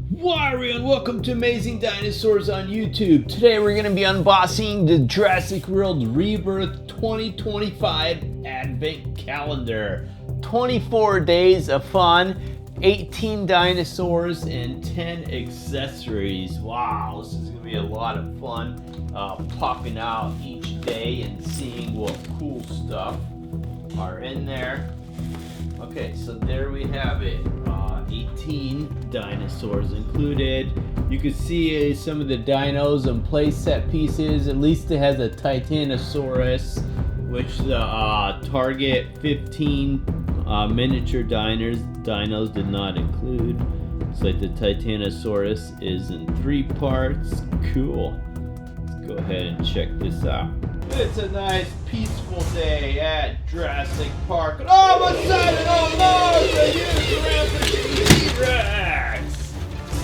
Why, and welcome to Amazing Dinosaurs on YouTube. Today we're going to be unboxing the Jurassic World Rebirth 2025 Advent Calendar. 24 days of fun, 18 dinosaurs, and 10 accessories. Wow, this is going to be a lot of fun popping out each day and seeing what cool stuff are in there. Okay, so there we have it. 18 dinosaurs included. You can see some of the dinos and playset pieces. At least it has a Titanosaurus, which the target 15 miniature dinos did not include. It's like the Titanosaurus is in 3 parts. Cool. Let's go ahead and check this out. It's a nice peaceful day at Jurassic Park. And all of a sudden, oh no, it's a huge Rampage Drex!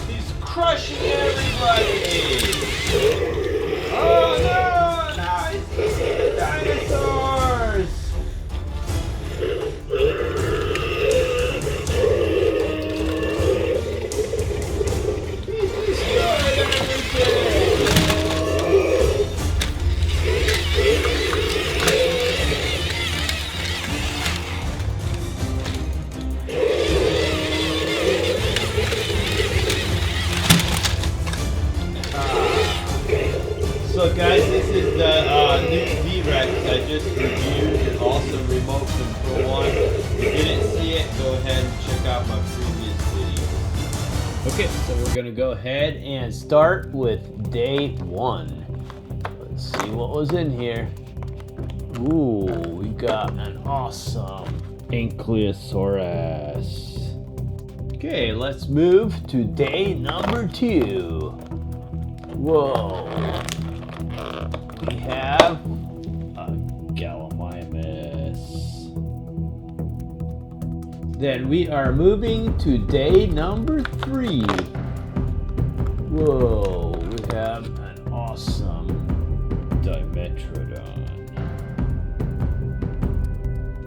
He's crushing everybody! Oh no, now he's eating the dinosaurs! He's destroying everything! So guys, this is the new Drex I just reviewed, and also remote control one. If you didn't see it, go ahead and check out my previous video. Okay, so we're gonna go ahead and start with day 1. Let's see what was in here. Ooh, we got an awesome Ankylosaurus. Okay, let's move to day number 2. Whoa. We have a Gallimimus. Then we are moving to day number 3. Whoa, we have an awesome Dimetrodon.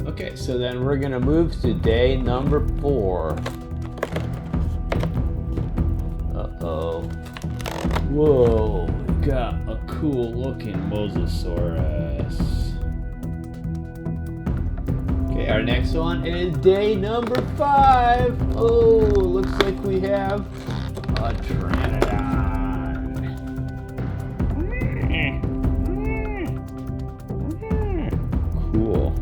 Okay, so then we're gonna move to day number 4. Uh-oh. Whoa, we got a cool looking Mosasaurus. Okay, our next one is day number 5. Oh, looks like we have a Pteranodon. Cool.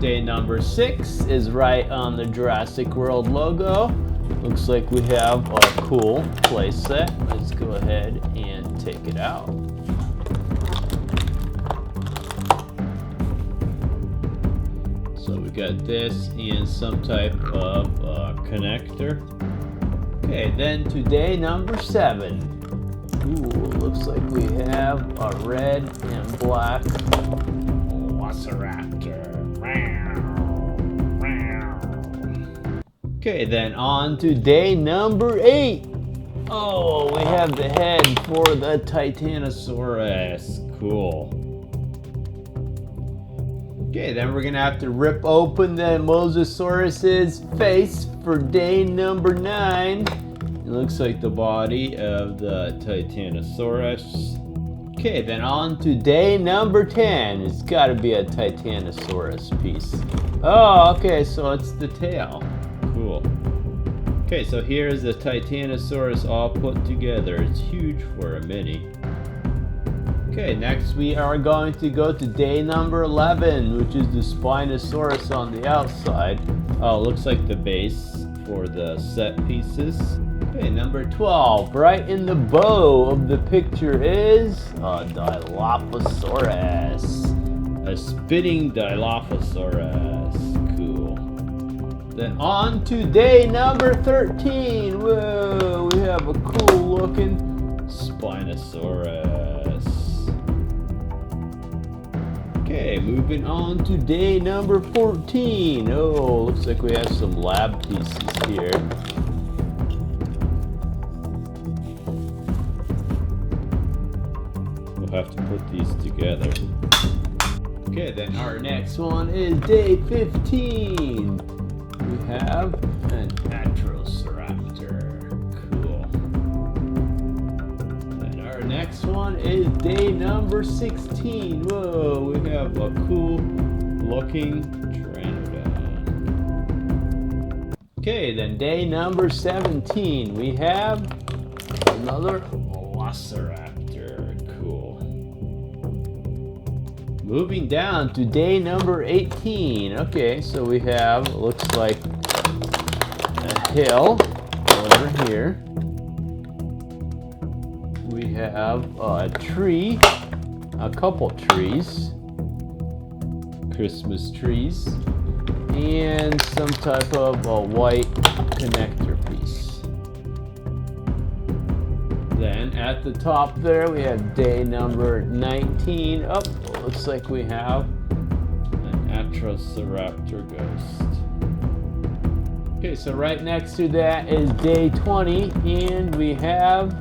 Day number 6 is right on the Jurassic World logo. Looks like we have a cool playset. Let's go ahead and take it out. So we got this and some type of connector. Okay, then to day number 7. Ooh, looks like we have a red and black Velociraptor. Okay, then on to day number 8. Oh, we have the head for the Titanosaurus. Cool. Okay, then we're gonna have to rip open the Mosasaurus's face for day number 9. It looks like the body of the Titanosaurus. Okay, then on to day number 10. It's gotta be a Titanosaurus piece. Oh, okay, so it's the tail. Cool. Okay, so here's the Titanosaurus all put together. It's huge for a mini. Okay, next we are going to go to day number 11, which is the Spinosaurus on the outside. Oh, looks like the base for the set pieces. Okay, number 12, right in the bow of the picture is a Dilophosaurus. A spinning Dilophosaurus. Cool. Then on to day number 13. Whoa, we have a cool looking Spinosaurus. Okay, moving on to day number 14. Oh, looks like we have some lab pieces here. We'll have to put these together. Okay, then our next one is day 15. We have an Atrociraptor. day number 16. Whoa, we have a cool looking Pteranodon. Okay, then day number 17, we have another Velociraptor. Cool. Moving down to day number 18. Okay, so we have, looks like a hill over here. We have a tree, a couple trees, Christmas trees, and some type of a white connector piece. Then at the top there we have day number 19. Oh, looks like we have an Atrociraptor ghost. Okay, so right next to that is day 20, and we have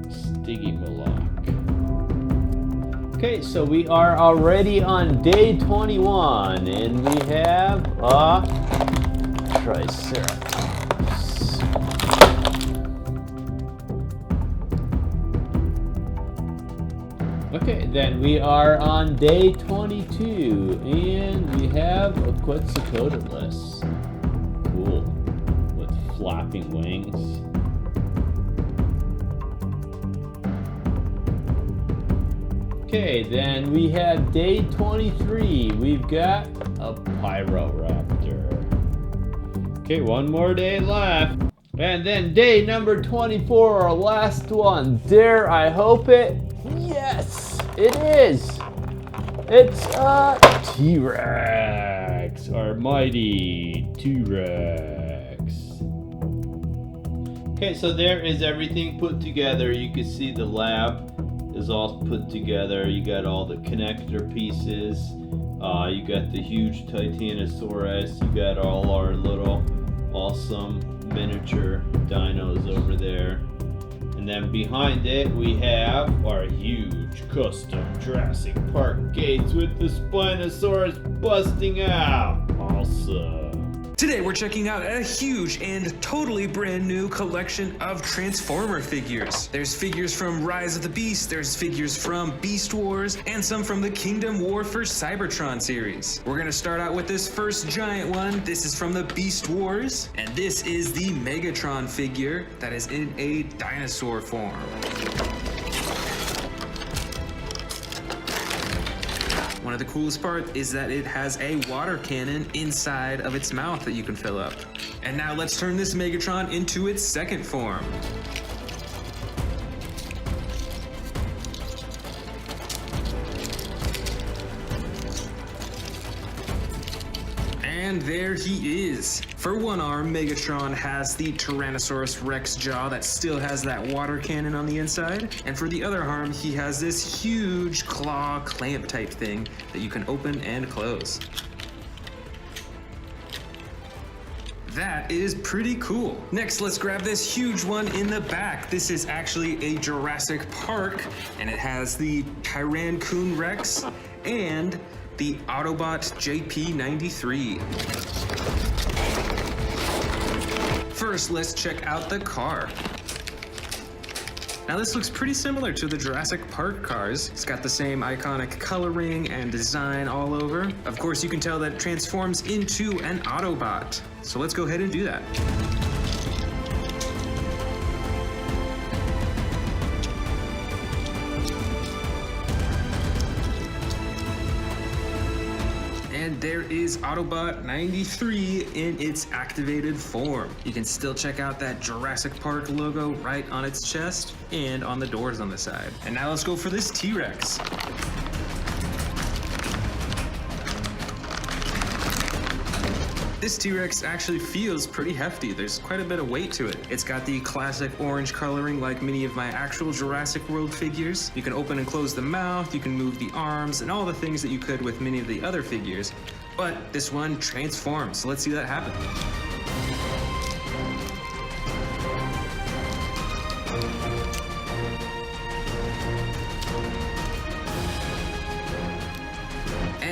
Stygimoloch. Okay, so we are already on day 21, and we have a Triceratops. Okay, then we are on day 22, and we have a Quetzalcoatlus. Cool, with flapping wings. Okay, then we have day 23. We've got a Pyroraptor. Okay, one more day left. And then day number 24, our last one. Dare I hope it? Yes, it is. It's a T-Rex, our mighty T-Rex. Okay, so there is everything put together. You can see the lab is all put together. You got all the connector pieces. You got the huge Titanosaurus. You got all our little awesome miniature dinos over there. And then behind it we have our huge custom Jurassic Park gates with the Spinosaurus busting out. Awesome. Today we're checking out a huge and totally brand new collection of Transformer figures. There's figures from Rise of the Beast, there's figures from Beast Wars, and some from the Kingdom War for Cybertron series. We're gonna start out with this first giant one. This is from the Beast Wars, and this is the Megatron figure that is in a dinosaur form. One of the coolest parts is that it has a water cannon inside of its mouth that you can fill up. And now let's turn this Megatron into its second form. And there he is. For one arm, Megatron has the Tyrannosaurus Rex jaw that still has that water cannon on the inside. And for the other arm, he has this huge claw clamp type thing that you can open and close. That is pretty cool. Next, let's grab this huge one in the back. This is actually a Jurassic Park, and it has the Tyrannosaurus Rex and the Autobot JP93. First, let's check out the car. Now this looks pretty similar to the Jurassic Park cars. It's got the same iconic coloring and design all over. Of course, you can tell that it transforms into an Autobot. So let's go ahead and do that. And there is Autobot 93 in its activated form. You can still check out that Jurassic Park logo right on its chest and on the doors on the side. And now let's go for this T-Rex. This T-Rex actually feels pretty hefty. There's quite a bit of weight to it. It's got the classic orange coloring like many of my actual Jurassic World figures. You can open and close the mouth, you can move the arms, and all the things that you could with many of the other figures. But this one transforms, so let's see that happen.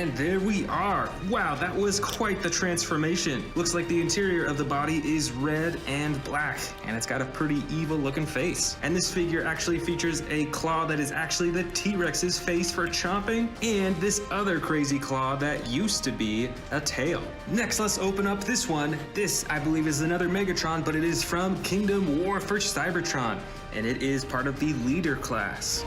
And there we are. Wow, that was quite the transformation. Looks like the interior of the body is red and black, and it's got a pretty evil looking face. And this figure actually features a claw that is actually the T-Rex's face for chomping, and this other crazy claw that used to be a tail. Next, let's open up this one. This, I believe, is another Megatron, but it is from Kingdom War for Cybertron, and it is part of the leader class.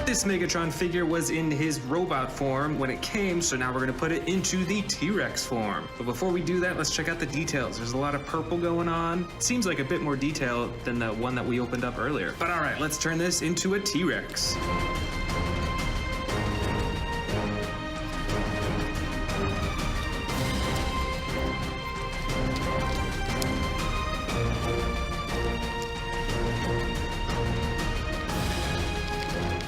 This Megatron figure was in his robot form when it came, so now we're going to put it into the T-Rex form. But before we do that, let's check out the details. There's a lot of purple going on. Seems like a bit more detail than the one that we opened up earlier. But all right, let's turn this into a T-Rex.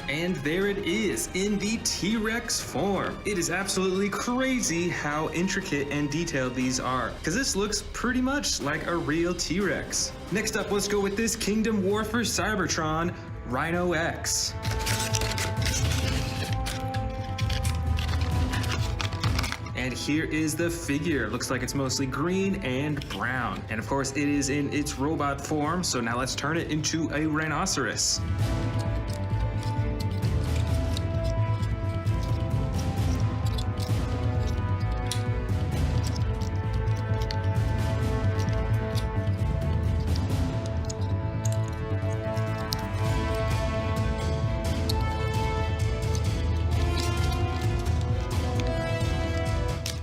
And there it is, in the T-Rex form. It is absolutely crazy how intricate and detailed these are, because this looks pretty much like a real T-Rex. Next up, let's go with this Kingdom War for Cybertron Rhino X. And here is the figure. Looks like it's mostly green and brown. And of course, it is in its robot form, so now let's turn it into a rhinoceros.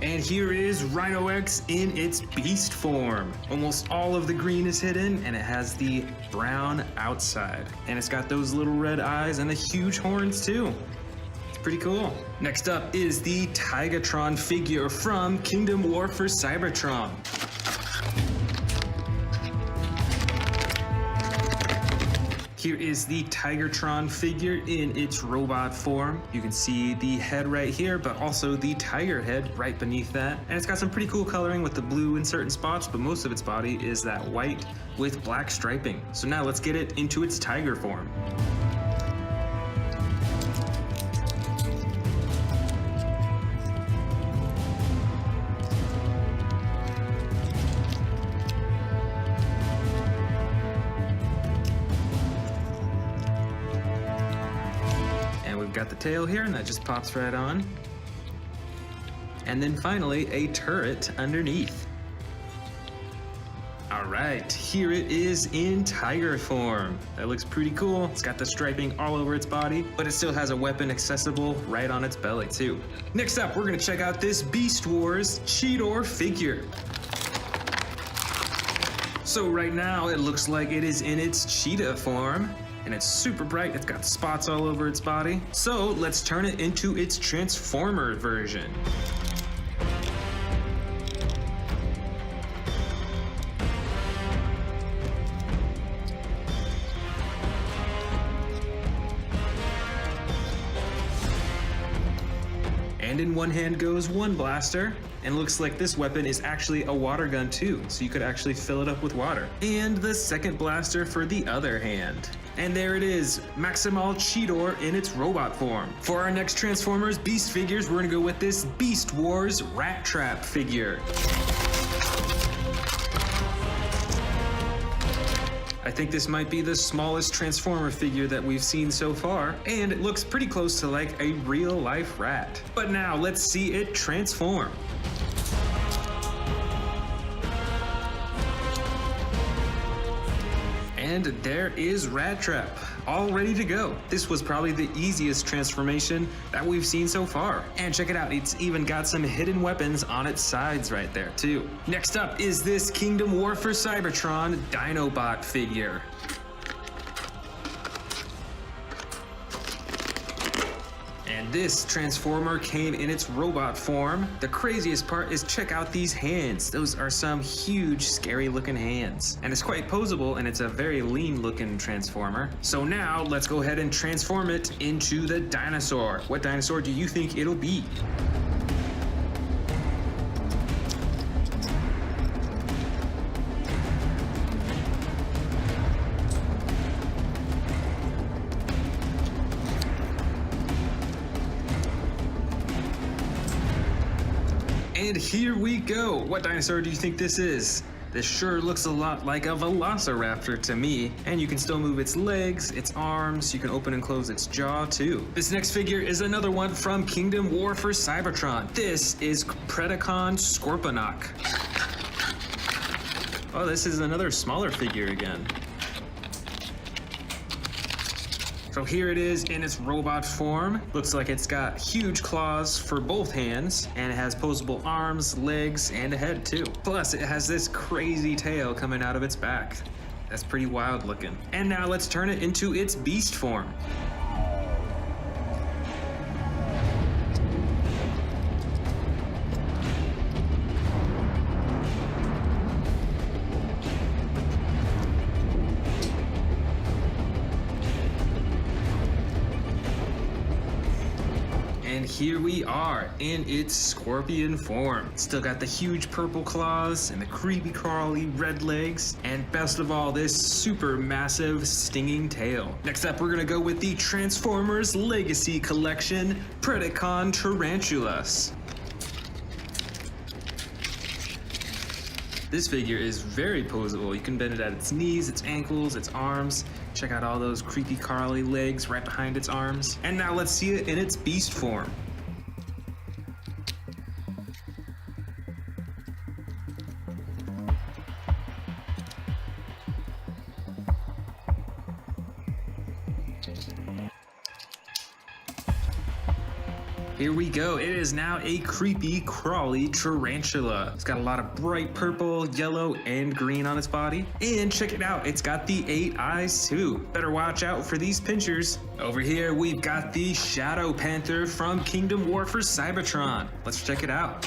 And here is Rhino X in its beast form. Almost all of the green is hidden, and it has the brown outside. And it's got those little red eyes and the huge horns too. It's pretty cool. Next up is the Tigatron figure from Kingdom War for Cybertron. Here is the Tigatron figure in its robot form. You can see the head right here, but also the tiger head right beneath that. And it's got some pretty cool coloring with the blue in certain spots, but most of its body is that white with black striping. So now let's get it into its tiger form. Got the tail here, and that just pops right on. And then finally, a turret underneath. All right, here it is in tiger form. That looks pretty cool. It's got the striping all over its body, but it still has a weapon accessible right on its belly too. Next up, we're gonna check out this Beast Wars Cheetor figure. So right now, it looks like it is in its cheetah form. And it's super bright, it's got spots all over its body. So let's turn it into its Transformer version. And in one hand goes one blaster, and looks like this weapon is actually a water gun too, so you could actually fill it up with water. And the second blaster for the other hand. And there it is, Maximal Cheetor in its robot form. For our next Transformers Beast figures, we're gonna go with this Beast Wars Rat Trap figure. I think this might be the smallest Transformer figure that we've seen so far, and it looks pretty close to like a real life rat. But now let's see it transform. And there is Rat Trap, all ready to go. This was probably the easiest transformation that we've seen so far. And check it out, it's even got some hidden weapons on its sides right there too. Next up is this Kingdom War for Cybertron Dinobot figure. And this Transformer came in its robot form. The craziest part is check out these hands. Those are some huge, scary looking hands. And it's quite posable, and it's a very lean looking Transformer. So now let's go ahead and transform it into the Dinosaur. What dinosaur do you think it'll be? And here we go. What dinosaur do you think this is? This sure looks a lot like a velociraptor to me, and you can still move its legs, its arms, you can open and close its jaw too. This next figure is another one from Kingdom War for Cybertron. This is Predacon Scorponok. Oh, this is another smaller figure again. So here it is in its robot form. Looks like it's got huge claws for both hands, and it has posable arms, legs, and a head too. Plus, it has this crazy tail coming out of its back. That's pretty wild looking. And now let's turn it into its beast form. And here we are in its scorpion form. Still got the huge purple claws and the creepy crawly red legs, and best of all, this super massive stinging tail. Next up, we're gonna go with the Transformers Legacy Collection Predacon Tarantulas. This figure is very posable. You can bend it at its knees, its ankles, its arms. Check out all those creepy crawly legs right behind its arms. And now let's see it in its beast form. Here we go. It is now a creepy, crawly tarantula. It's got a lot of bright purple, yellow, and green on its body. And check it out, it's got the 8 eyes too. Better watch out for these pinchers. Over here, we've got the Shadow Panther from Kingdom War for Cybertron. Let's check it out.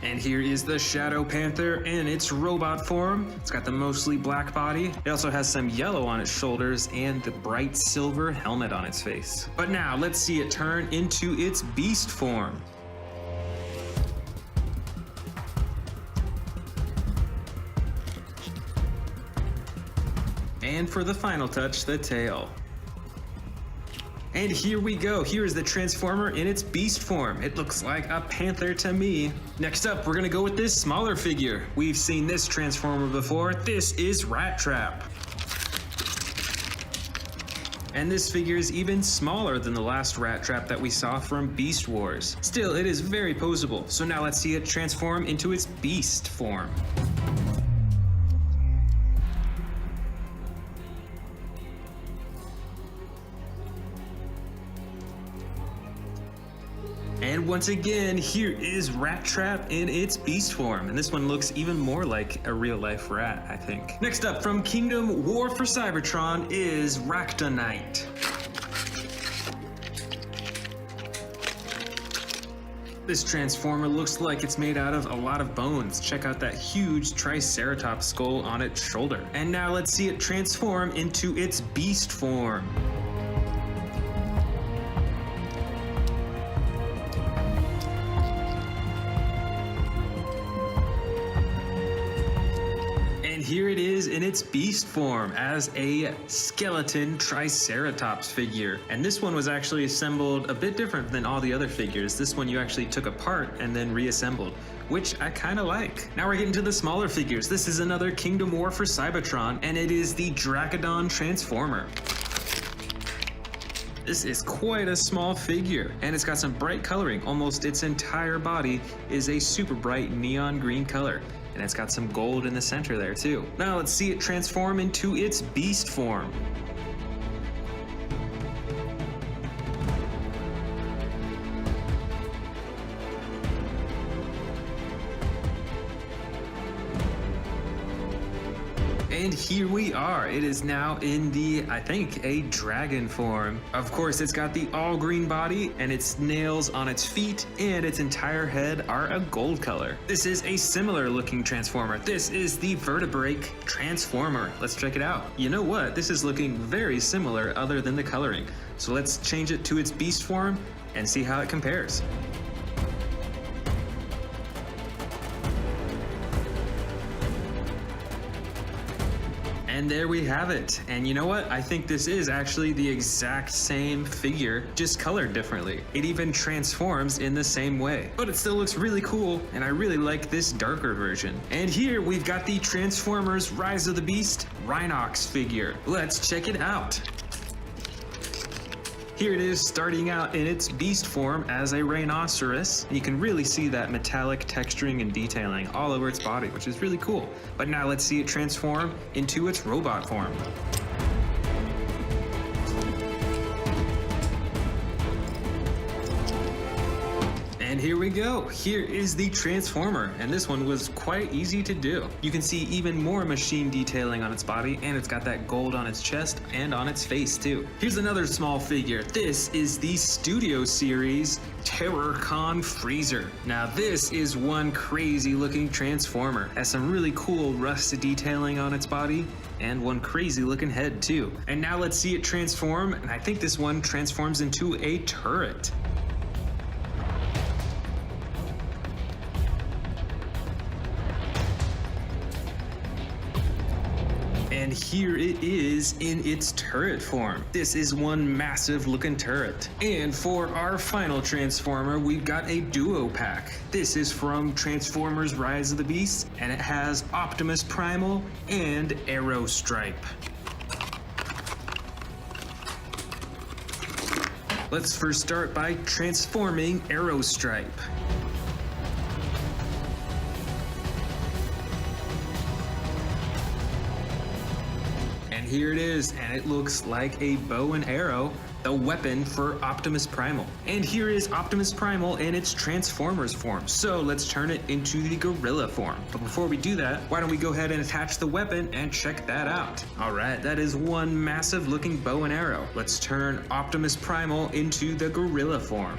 And here is the Shadow Panther in its robot form. It's got the mostly black body. It also has some yellow on its shoulders and the bright silver helmet on its face. But now let's see it turn into its beast form. And for the final touch, the tail. And here we go. Here is the Transformer in its beast form. It looks like a panther to me. Next up, we're gonna go with this smaller figure. We've seen this Transformer before. This is Rat Trap. And this figure is even smaller than the last Rat Trap that we saw from Beast Wars. Still, it is very posable. So now let's see it transform into its beast form. And once again, here is Rat Trap in its beast form. And this one looks even more like a real life rat, I think. Next up from Kingdom War for Cybertron is Ractonite. This Transformer looks like it's made out of a lot of bones. Check out that huge Triceratops skull on its shoulder. And now let's see it transform into its beast form. Here it is in its beast form as a skeleton Triceratops figure. And this one was actually assembled a bit different than all the other figures. This one you actually took apart and then reassembled, which I kind of like. Now we're getting to the smaller figures. This is another Kingdom War for Cybertron, and it is the Dracodon Transformer. This is quite a small figure, and it's got some bright coloring. Almost its entire body is a super bright neon green color. And it's got some gold in the center there too. Now let's see it transform into its beast form. And here we are. It is now in the, I think, a dragon form. Of course, it's got the all green body and its nails on its feet and its entire head are a gold color. This is a similar looking Transformer. This is the Vertebrake Transformer. Let's check it out. You know what? This is looking very similar other than the coloring. So let's change it to its beast form and see how it compares. And there we have it. And you know what? I think this is actually the exact same figure, just colored differently. It even transforms in the same way. But it still looks really cool, and I really like this darker version. And here we've got the Transformers Rise of the Beast Rhinox figure. Let's check it out. Here it is starting out in its beast form as a rhinoceros. You can really see that metallic texturing and detailing all over its body, which is really cool. But now let's see it transform into its robot form. And here we go. Here is the Transformer, and this one was quite easy to do. You can see even more machine detailing on its body, and it's got that gold on its chest and on its face too. Here's another small figure. This is the Studio Series Terrorcon Freezer. Now this is one crazy looking Transformer. Has some really cool rust detailing on its body, and one crazy looking head too. And now let's see it transform, and I think this one transforms into a turret. And here it is in its turret form. This is one massive looking turret. And for our final Transformer, we've got a duo pack. This is from Transformers Rise of the Beast, and it has Optimus Primal and Arrow Stripe. Let's first start by transforming Arrow Stripe. Here it is, and it looks like a bow and arrow, the weapon for Optimus Primal. And here is Optimus Primal in its Transformers form. So let's turn it into the gorilla form. But before we do that, why don't we go ahead and attach the weapon and check that out. All right, that is one massive looking bow and arrow. Let's turn Optimus Primal into the gorilla form.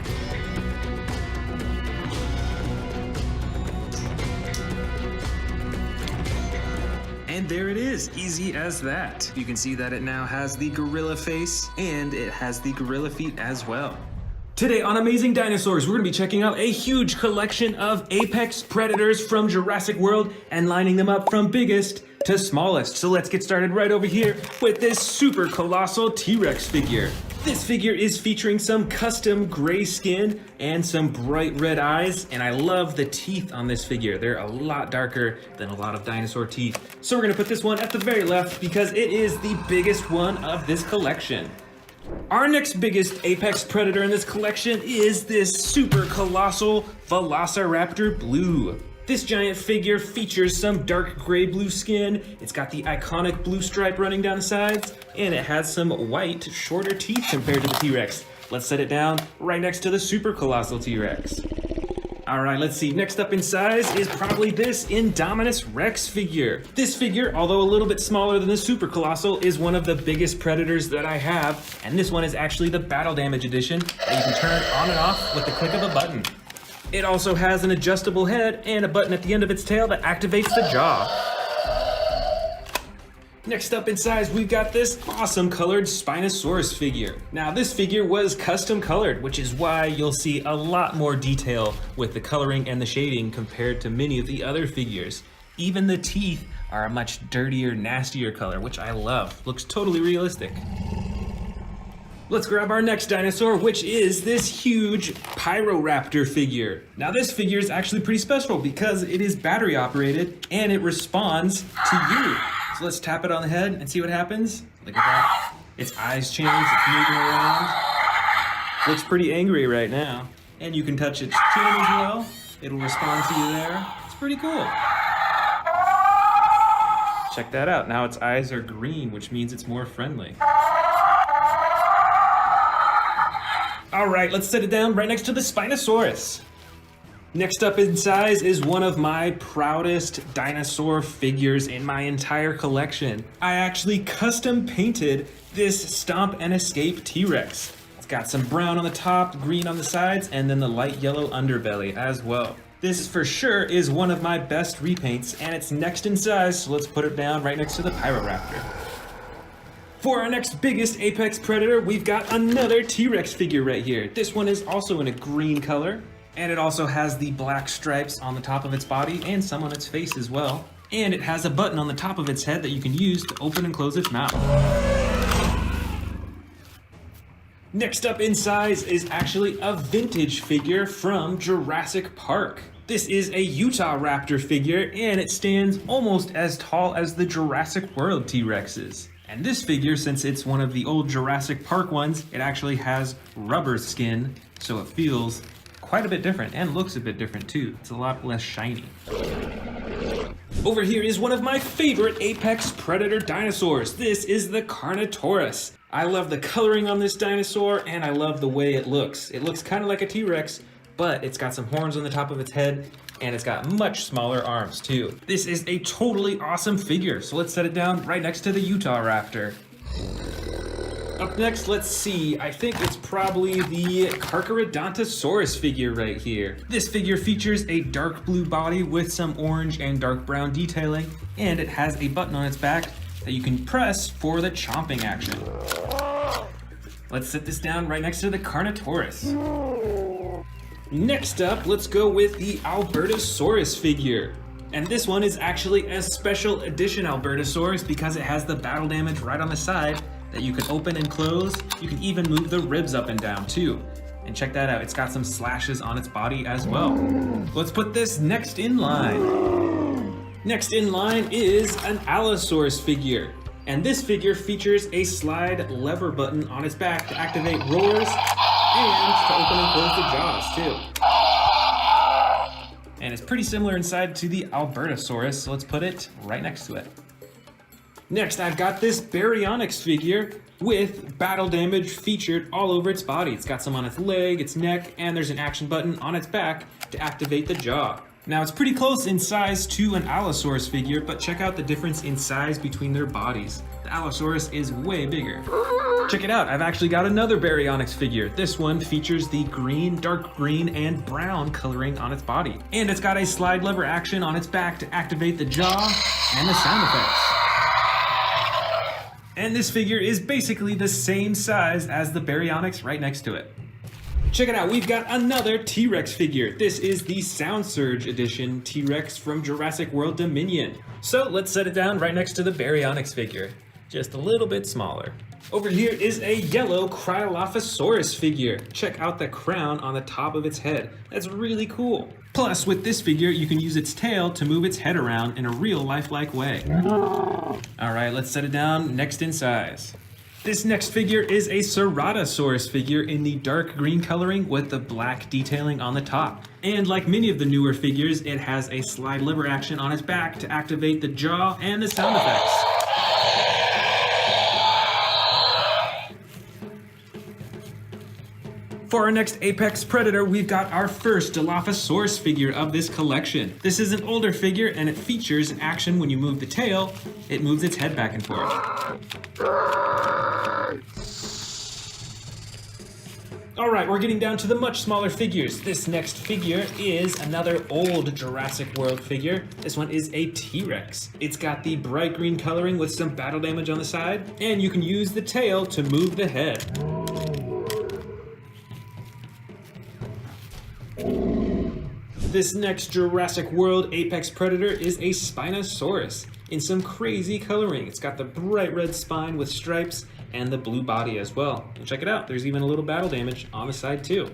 And there it is, easy as that. You can see that it now has the gorilla face and it has the gorilla feet as well. Today on Amazing Dinosaurs, we're gonna be checking out a huge collection of apex predators from Jurassic World and lining them up from biggest to smallest. So let's get started right over here with this super colossal T-Rex figure. This figure is featuring some custom gray skin and some bright red eyes, and I love the teeth on this figure. They're a lot darker than a lot of dinosaur teeth. So we're gonna put this one at the very left because it is the biggest one of this collection. Our next biggest apex predator in this collection is this super colossal Velociraptor Blue. This giant figure features some dark gray blue skin, it's got the iconic blue stripe running down the sides, and it has some white, shorter teeth compared to the T-Rex. Let's set it down right next to the super colossal T-Rex. All right, let's see. Next up in size is probably this Indominus Rex figure. This figure, although a little bit smaller than the super colossal, is one of the biggest predators that I have, and this one is actually the battle damage edition that you can turn on and off with the click of a button. It also has an adjustable head and a button at the end of its tail that activates the jaw. Next up in size, we've got this awesome colored Spinosaurus figure. Now this figure was custom colored, which is why you'll see a lot more detail with the coloring and the shading compared to many of the other figures. Even the teeth are a much dirtier, nastier color, which I love. Looks totally realistic. Let's grab our next dinosaur, which is this huge Pyroraptor figure. Now this figure is actually pretty special because it is battery operated and it responds to you. So let's tap it on the head and see what happens. Look at that. Its eyes change, it's moving around. Looks pretty angry right now. And you can touch its chin as well. It'll respond to you there. It's pretty cool. Check that out. Now its eyes are green, which means it's more friendly. All right, let's set it down right next to the Spinosaurus. Next up in size is one of my proudest dinosaur figures in my entire collection. I actually custom painted this Stomp and Escape T-Rex. It's got some brown on the top, green on the sides, and then the light yellow underbelly as well. This for sure is one of my best repaints, and it's next in size, so let's put it down right next to the Pyroraptor. For our next biggest apex predator, we've got another T-Rex figure right here. This one is also in a green color, and it also has the black stripes on the top of its body and some on its face as well. And it has a button on the top of its head that you can use to open and close its mouth. Next up in size is actually a vintage figure from Jurassic Park. This is a Utah Raptor figure, and it stands almost as tall as the Jurassic World T-Rexes. And this figure, since it's one of the old Jurassic Park ones, it actually has rubber skin, so it feels quite a bit different and looks a bit different too. It's a lot less shiny. Over here is one of my favorite apex predator dinosaurs. This is the Carnotaurus. I love the coloring on this dinosaur, and I love the way it looks. It looks kind of like a T-Rex, but it's got some horns on the top of its head, and it's got much smaller arms too. This is a totally awesome figure, so let's set it down right next to the Utah Raptor. Up next, let's see, I think it's probably the Carcharodontosaurus figure right here. This figure features a dark blue body with some orange and dark brown detailing, and it has a button on its back that you can press for the chomping action. Let's set this down right next to the Carnotaurus. Next up, let's go with the Albertosaurus figure. And this one is actually a special edition Albertosaurus because it has the battle damage right on the side that you can open and close. You can even move the ribs up and down too. And check that out, it's got some slashes on its body as well. Let's put this next in line. Next in line is an Allosaurus figure. And this figure features a slide lever button on its back to activate roars and to open and close the jaws too. And it's pretty similar inside to the Albertosaurus, so let's put it right next to it. Next, I've got this Baryonyx figure with battle damage featured all over its body. It's got some on its leg, its neck, and there's an action button on its back to activate the jaw. Now, it's pretty close in size to an Allosaurus figure, but check out the difference in size between their bodies. The Allosaurus is way bigger. Check it out, I've actually got another Baryonyx figure. This one features the green, dark green, and brown coloring on its body. And it's got a slide lever action on its back to activate the jaw and the sound effects. And this figure is basically the same size as the Baryonyx right next to it. Check it out, we've got another T-Rex figure. This is the Sound Surge Edition T-Rex from Jurassic World Dominion. So let's set it down right next to the Baryonyx figure, just a little bit smaller. Over here is a yellow Cryolophosaurus figure. Check out the crown on the top of its head. That's really cool. Plus, with this figure, you can use its tail to move its head around in a real lifelike way. All right, let's set it down next in size. This next figure is a Ceratosaurus figure in the dark green coloring with the black detailing on the top. And like many of the newer figures, it has a slide lever action on its back to activate the jaw and the sound effects. For our next Apex Predator, we've got our first Dilophosaurus figure of this collection. This is an older figure and it features action when you move the tail. It moves its head back and forth. All right, we're getting down to the much smaller figures. This next figure is another old Jurassic World figure. This one is a T-Rex. It's got the bright green coloring with some battle damage on the side, and you can use the tail to move the head. This next Jurassic World Apex Predator is a Spinosaurus in some crazy coloring. It's got the bright red spine with stripes and the blue body as well. And check it out, there's even a little battle damage on the side too.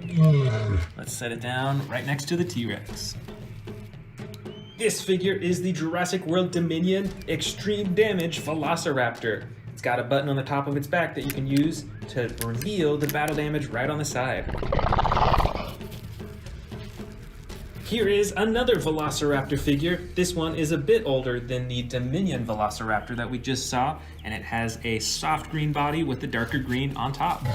Let's set it down right next to the T-Rex. This figure is the Jurassic World Dominion Extreme Damage Velociraptor. It's got a button on the top of its back that you can use to reveal the battle damage right on the side. Here is another Velociraptor figure. This one is a bit older than the Dominion Velociraptor that we just saw, and it has a soft green body with the darker green on top.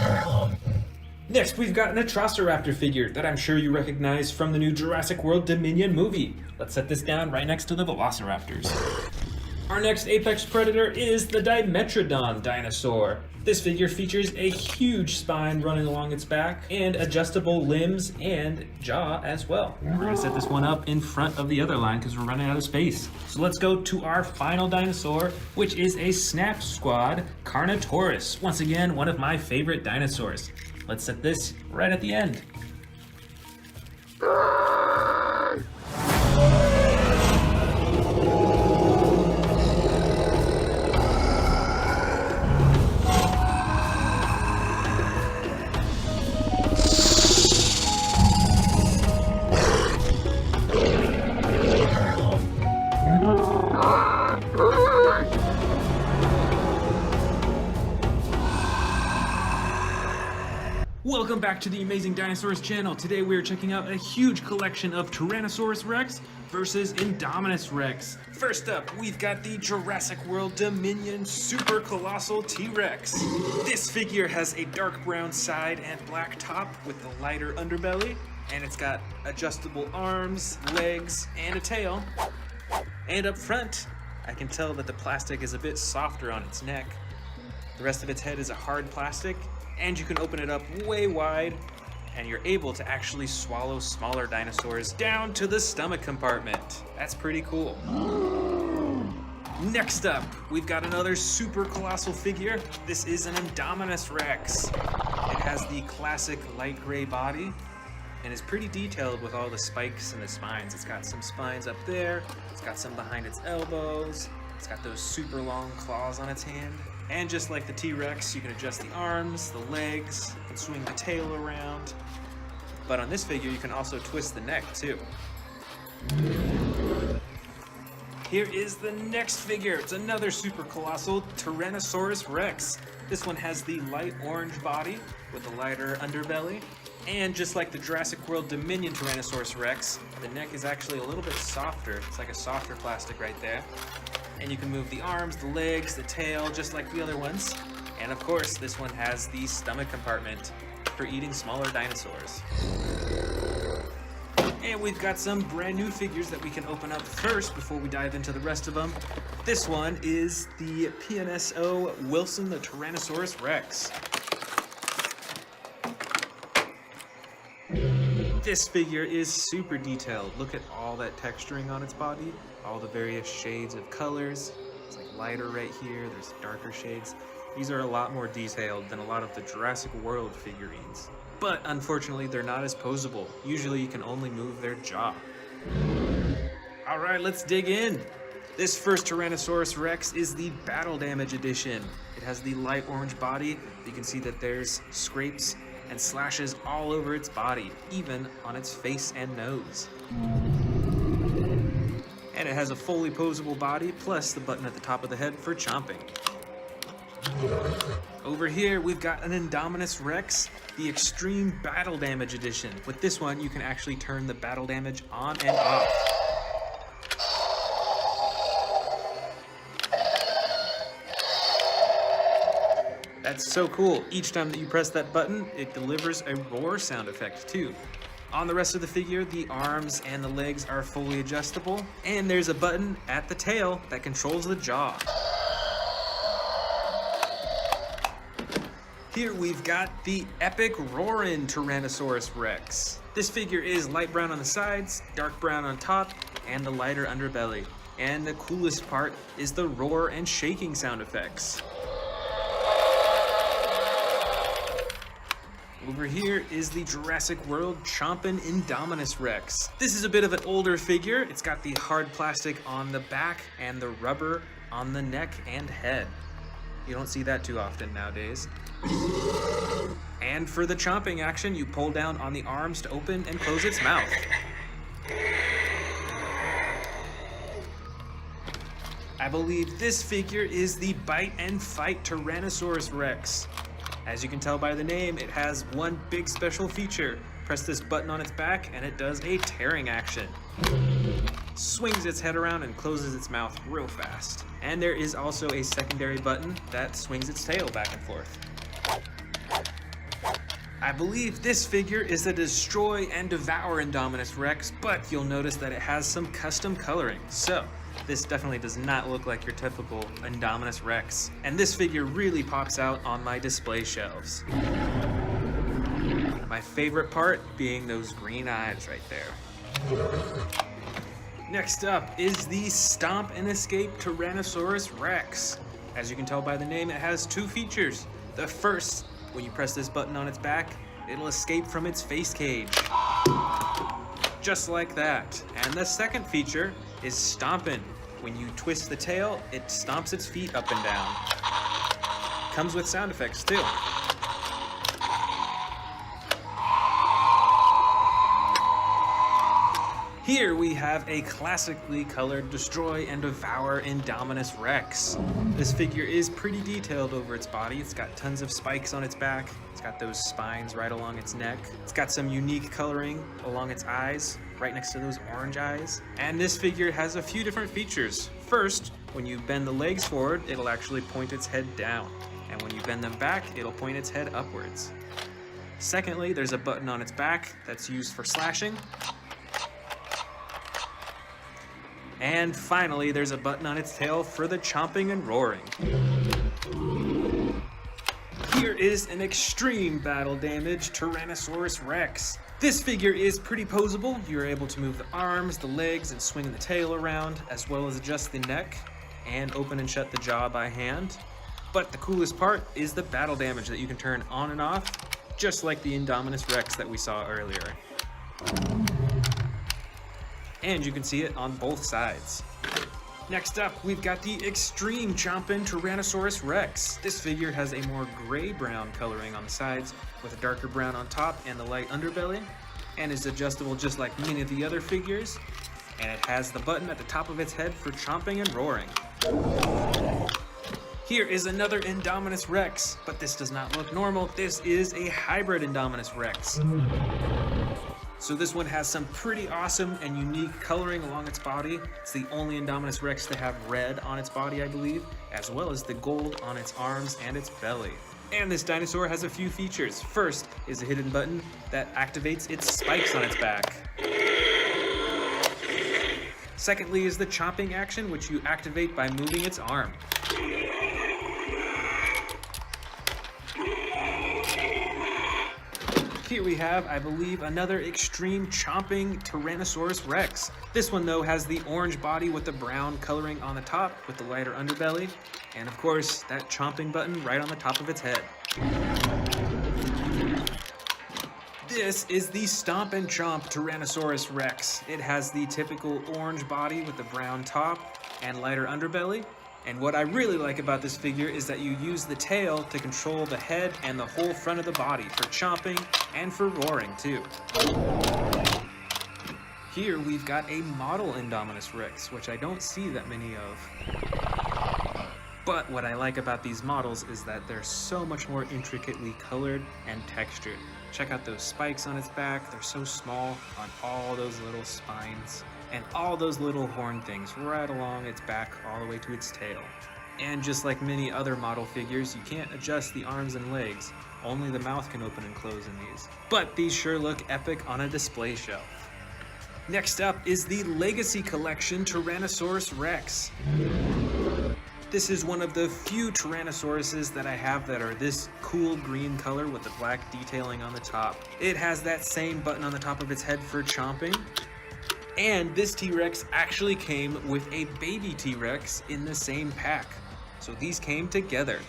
Next, we've got an Atrociraptor figure that I'm sure you recognize from the new Jurassic World Dominion movie. Let's set this down right next to the Velociraptors. Our next Apex Predator is the Dimetrodon Dinosaur. This figure features a huge spine running along its back and adjustable limbs and jaw as well. We're gonna set this one up in front of the other line because we're running out of space. So let's go to our final dinosaur, which is a Snap Squad Carnotaurus. Once again, one of my favorite dinosaurs. Let's set this right at the end. Welcome back to the Amazing Dinosaurs channel. Today we are checking out a huge collection of Tyrannosaurus Rex versus Indominus Rex. First up, we've got the Jurassic World Dominion Super Colossal T-Rex. This figure has a dark brown side and black top with a lighter underbelly, and it's got adjustable arms, legs, and a tail. And up front, I can tell that the plastic is a bit softer on its neck. The rest of its head is a hard plastic, and you can open it up way wide, and you're able to actually swallow smaller dinosaurs down to the stomach compartment. That's pretty cool. Next up, we've got another super colossal figure. This is an Indominus Rex. It has the classic light gray body, and is pretty detailed with all the spikes and the spines. It's got some spines up there, it's got some behind its elbows, it's got those super long claws on its hand. And just like the T-Rex, you can adjust the arms, the legs, you can swing the tail around. But on this figure, you can also twist the neck too. Here is the next figure. It's another super colossal Tyrannosaurus Rex. This one has the light orange body with a lighter underbelly. And just like the Jurassic World Dominion Tyrannosaurus Rex, the neck is actually a little bit softer. It's like a softer plastic right there. And you can move the arms, the legs, the tail, just like the other ones. And of course, this one has the stomach compartment for eating smaller dinosaurs. And we've got some brand new figures that we can open up first before we dive into the rest of them. This one is the PNSO Wilson, the Tyrannosaurus Rex. This figure is super detailed. Look at all that texturing on its body, all the various shades of colors. It's like lighter right here, there's darker shades. These are a lot more detailed than a lot of the Jurassic World figurines. But unfortunately, they're not as posable. Usually you can only move their jaw. All right, let's dig in. This first Tyrannosaurus Rex is the Battle Damage Edition. It has the light orange body. You can see that there's scrapes and slashes all over its body, even on its face and nose. And it has a fully posable body, plus the button at the top of the head for chomping. Over here, we've got an Indominus Rex, the Extreme Battle Damage Edition. With this one, you can actually turn the battle damage on and off. That's so cool. Each time that you press that button, it delivers a roar sound effect too. On the rest of the figure, the arms and the legs are fully adjustable, and there's a button at the tail that controls the jaw. Here we've got the epic Roarin' Tyrannosaurus Rex. This figure is light brown on the sides, dark brown on top, and a lighter underbelly. And the coolest part is the roar and shaking sound effects. Over here is the Jurassic World Chompin' Indominus Rex. This is a bit of an older figure. It's got the hard plastic on the back and the rubber on the neck and head. You don't see that too often nowadays. And for the chomping action, you pull down on the arms to open and close its mouth. I believe this figure is the Bite and Fight Tyrannosaurus Rex. As you can tell by the name, it has one big special feature. Press this button on its back and it does a tearing action. Swings its head around and closes its mouth real fast. And there is also a secondary button that swings its tail back and forth. I believe this figure is the Destroy and Devour Indominus Rex, but you'll notice that it has some custom coloring. So this definitely does not look like your typical Indominus Rex. And this figure really pops out on my display shelves. My favorite part being those green eyes right there. Next up is the Stomp and Escape Tyrannosaurus Rex. As you can tell by the name, it has two features. The first, when you press this button on its back, it'll escape from its face cage. Just like that. And the second feature is Stompin'. When you twist the tail, it stomps its feet up and down. Comes with sound effects too. Here we have a classically colored Destroy and Devour Indominus Rex. This figure is pretty detailed over its body. It's got tons of spikes on its back. It's got those spines right along its neck. It's got some unique coloring along its eyes, right next to those orange eyes. And this figure has a few different features. First, when you bend the legs forward, it'll actually point its head down. And when you bend them back, it'll point its head upwards. Secondly, there's a button on its back that's used for slashing. And finally, there's a button on its tail for the chomping and roaring. Here is an extreme battle damage Tyrannosaurus Rex. This figure is pretty poseable. You're able to move the arms, the legs, and swing the tail around, as well as adjust the neck and open and shut the jaw by hand. But the coolest part is the battle damage that you can turn on and off, just like the Indominus Rex that we saw earlier. And you can see it on both sides. Next up, we've got the Extreme Chompin' Tyrannosaurus Rex. This figure has a more gray-brown coloring on the sides, with a darker brown on top and the light underbelly, and is adjustable just like many of the other figures. And it has the button at the top of its head for chomping and roaring. Here is another Indominus Rex, but this does not look normal. This is a hybrid Indominus Rex. So this one has some pretty awesome and unique coloring along its body. It's the only Indominus Rex to have red on its body, I believe, as well as the gold on its arms and its belly. And this dinosaur has a few features. First is a hidden button that activates its spikes on its back. Secondly is the chomping action, which you activate by moving its arm. Here we have, I believe, another extreme chomping Tyrannosaurus Rex. This one, though, has the orange body with the brown coloring on the top with the lighter underbelly. And of course, that chomping button right on the top of its head. This is the Stomp and Chomp Tyrannosaurus Rex. It has the typical orange body with the brown top and lighter underbelly. And what I really like about this figure is that you use the tail to control the head and the whole front of the body for chomping and for roaring too. Here we've got a model Indominus Rex, which I don't see that many of. But what I like about these models is that they're so much more intricately colored and textured. Check out those spikes on its back. They're so small on all those little spines. And all those little horn things right along its back all the way to its tail. And just like many other model figures, you can't adjust the arms and legs. Only the mouth can open and close in these. But these sure look epic on a display shelf. Next up is the Legacy Collection Tyrannosaurus Rex. This is one of the few Tyrannosauruses that I have that are this cool green color with the black detailing on the top. It has that same button on the top of its head for chomping. And this T-Rex actually came with a baby T-Rex in the same pack. So these came together.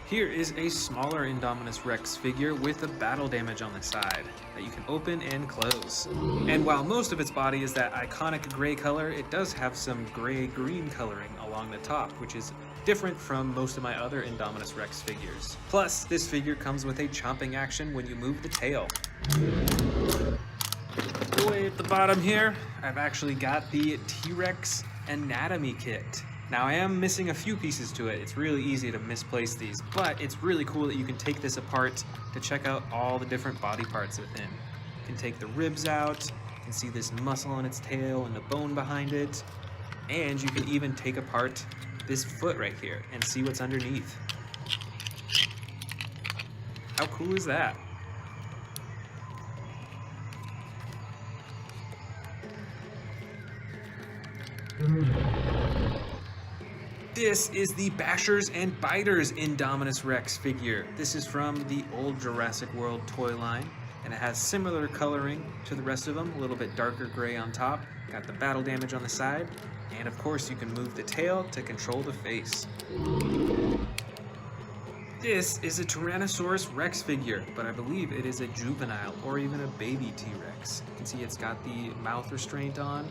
Here is a smaller Indominus Rex figure with the battle damage on the side that you can open and close. And while most of its body is that iconic gray color, it does have some gray-green coloring along the top, which is different from most of my other Indominus Rex figures. Plus, this figure comes with a chomping action when you move the tail. Way at the bottom here, I've actually got the T-Rex anatomy kit. Now I am missing a few pieces to it. It's really easy to misplace these, but it's really cool that you can take this apart to check out all the different body parts within. You can take the ribs out, you can see this muscle on its tail and the bone behind it, and you can even take apart this foot right here and see what's underneath. How cool is that? This is the Bashers and Biters Indominus Rex figure. This is from the old Jurassic World toy line, and it has similar coloring to the rest of them, a little bit darker gray on top, got the battle damage on the side, and of course you can move the tail to control the face. This is a Tyrannosaurus Rex figure, but I believe it is a juvenile or even a baby T-Rex. You can see it's got the mouth restraint on,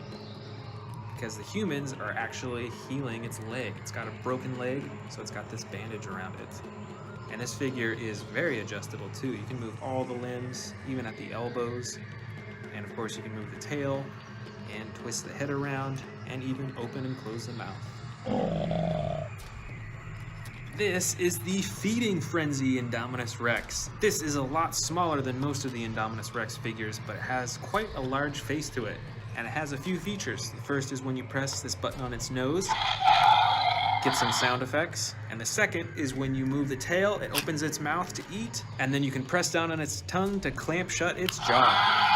because the humans are actually healing its leg. It's got a broken leg, so it's got this bandage around it. And this figure is very adjustable too. You can move all the limbs, even at the elbows. And of course you can move the tail and twist the head around and even open and close the mouth. This is the Feeding Frenzy Indominus Rex. This is a lot smaller than most of the Indominus Rex figures, but it has quite a large face to it. And it has a few features. The first is when you press this button on its nose, get some sound effects. And the second is when you move the tail, it opens its mouth to eat, and then you can press down on its tongue to clamp shut its jaw.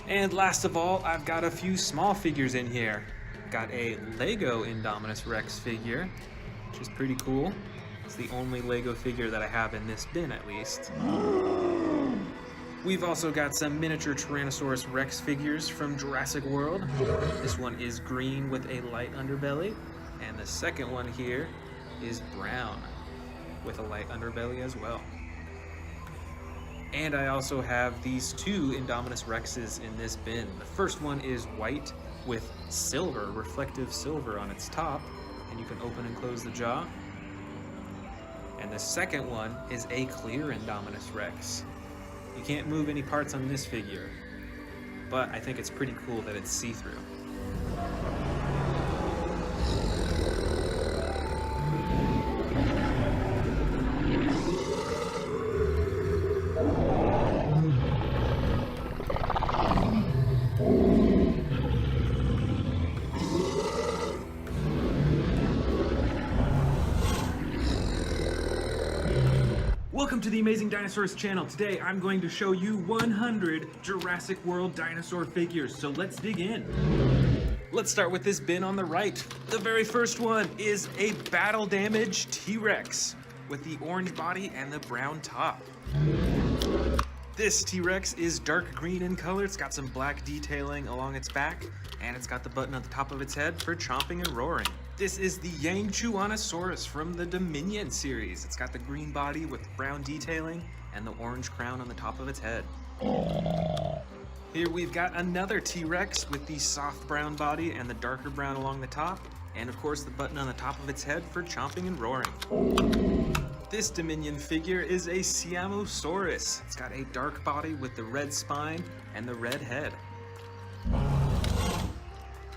And last of all, I've got a few small figures in here. Got a Lego Indominus Rex figure, which is pretty cool. It's the only Lego figure that I have in this bin, at least. We've also got some miniature Tyrannosaurus Rex figures from Jurassic World. This one is green with a light underbelly, and the second one here is brown with a light underbelly as well. And I also have these two Indominus Rexes in this bin. The first one is white with silver, reflective silver on its top, and you can open and close the jaw. And the second one is a clear Indominus Rex. You can't move any parts on this figure, but I think it's pretty cool that it's see-through. Welcome to the Amazing Dinosaurs channel. Today I'm going to show you 100 Jurassic World dinosaur figures, so let's dig in. Let's start with this bin on the right. The very first one is a battle damaged T-Rex with the orange body and the brown top. This T-Rex is dark green in color. It's got some black detailing along its back, and it's got the button on the top of its head for chomping and roaring. This is the Yangchuanosaurus from the Dominion series. It's got the green body with brown detailing and the orange crown on the top of its head. Here we've got another T-Rex with the soft brown body and the darker brown along the top, and of course the button on the top of its head for chomping and roaring. This Dominion figure is a Siamosaurus. It's got a dark body with the red spine and the red head.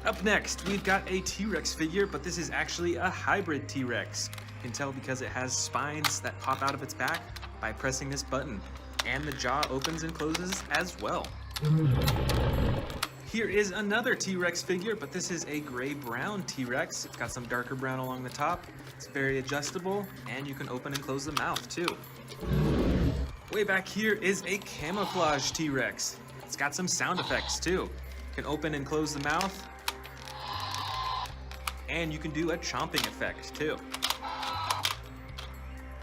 Up next, we've got a T-Rex figure, but this is actually a hybrid T-Rex. You can tell because it has spines that pop out of its back by pressing this button, and the jaw opens and closes as well. Here is another T-Rex figure, but this is a gray-brown T-Rex. It's got some darker brown along the top. It's very adjustable, and you can open and close the mouth too. Way back here is a camouflage T-Rex. It's got some sound effects too. You can open and close the mouth, and you can do a chomping effect too.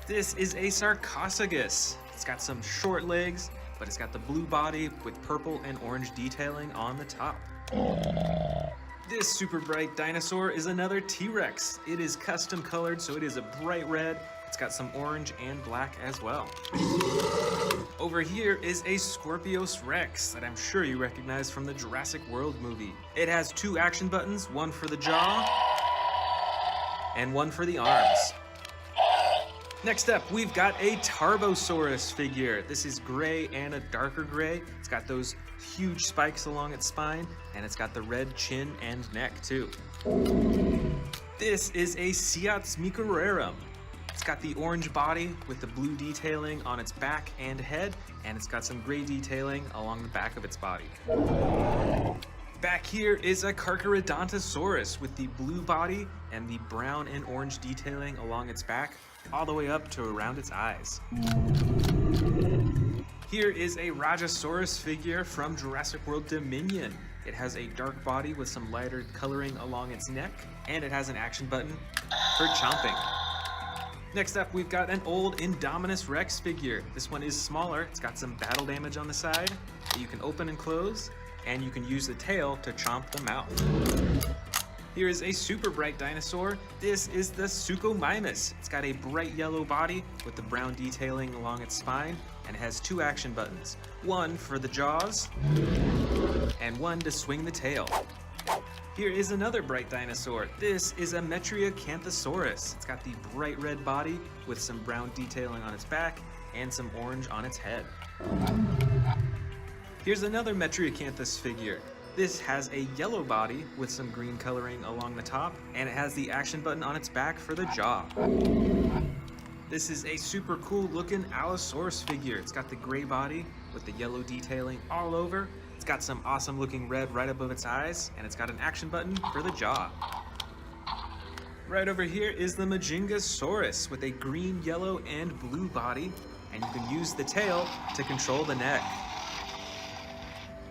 This is a Sarcophagus. It's got some short legs, but it's got the blue body with purple and orange detailing on the top. This super bright dinosaur is another T-Rex. It is custom colored, so it is a bright red. It's got some orange and black as well. Over here is a Scorpius Rex that I'm sure you recognize from the Jurassic World movie. It has two action buttons, one for the jaw and one for the arms. Next up, we've got a Tarbosaurus figure. This is gray and a darker gray. It's got those huge spikes along its spine, and it's got the red chin and neck too. This is a Siatsmicararum. It's got the orange body with the blue detailing on its back and head, and it's got some gray detailing along the back of its body. Back here is a Carcharodontosaurus with the blue body and the brown and orange detailing along its back, all the way up to around its eyes. Here is a Rajasaurus figure from Jurassic World Dominion. It has a dark body with some lighter coloring along its neck, and it has an action button for chomping. Next up, we've got an old Indominus Rex figure. This one is smaller. It's got some battle damage on the side that you can open and close, and you can use the tail to chomp the mouth. Here is a super bright dinosaur. This is the Suchomimus. It's got a bright yellow body with the brown detailing along its spine, and it has two action buttons. One for the jaws, and one to swing the tail. Here is another bright dinosaur. This is a Metriacanthosaurus. It's got the bright red body with some brown detailing on its back and some orange on its head. Here's another Metriacanthus figure. This has a yellow body with some green coloring along the top, and it has the action button on its back for the jaw. This is a super cool looking Allosaurus figure. It's got the gray body with the yellow detailing all over. It's got some awesome looking red right above its eyes, and it's got an action button for the jaw. Right over here is the Majingasaurus with a green, yellow, and blue body, and you can use the tail to control the neck.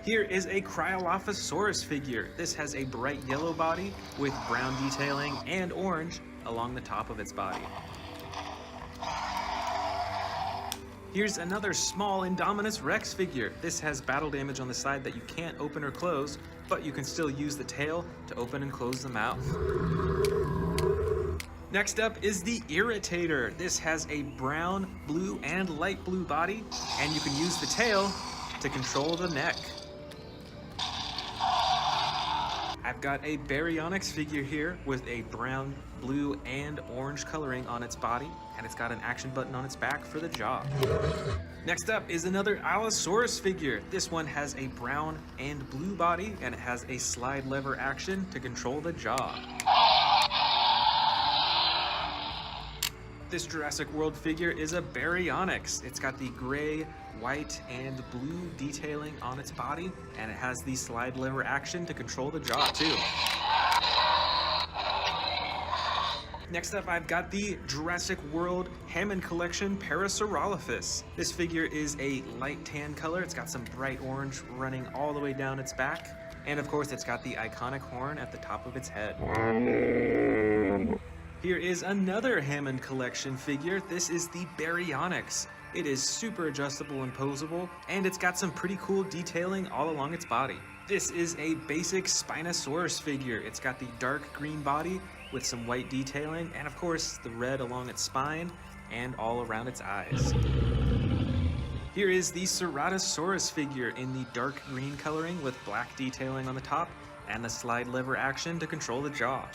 Here is a Cryolophosaurus figure. This has a bright yellow body with brown detailing and orange along the top of its body. Here's another small Indominus Rex figure. This has battle damage on the side that you can't open or close, but you can still use the tail to open and close the mouth. Next up is the Irritator. This has a brown, blue, and light blue body, and you can use the tail to control the neck. I've got a Baryonyx figure here with a brown, blue, and orange coloring on its body, and it's got an action button on its back for the jaw. Next up is another Allosaurus figure. This one has a brown and blue body, and it has a slide lever action to control the jaw. This Jurassic World figure is a Baryonyx. It's got the gray, white, and blue detailing on its body, and it has the slide lever action to control the jaw too. Next up, I've got the Jurassic World Hammond Collection Parasaurolophus. This figure is a light tan color. It's got some bright orange running all the way down its back, and of course it's got the iconic horn at the top of its head. Here is another Hammond Collection figure. This is the Baryonyx. It is super adjustable and posable, and it's got some pretty cool detailing all along its body. This is a basic Spinosaurus figure. It's got the dark green body with some white detailing, and of course the red along its spine and all around its eyes. Here is the Ceratosaurus figure in the dark green coloring with black detailing on the top and the slide lever action to control the jaw.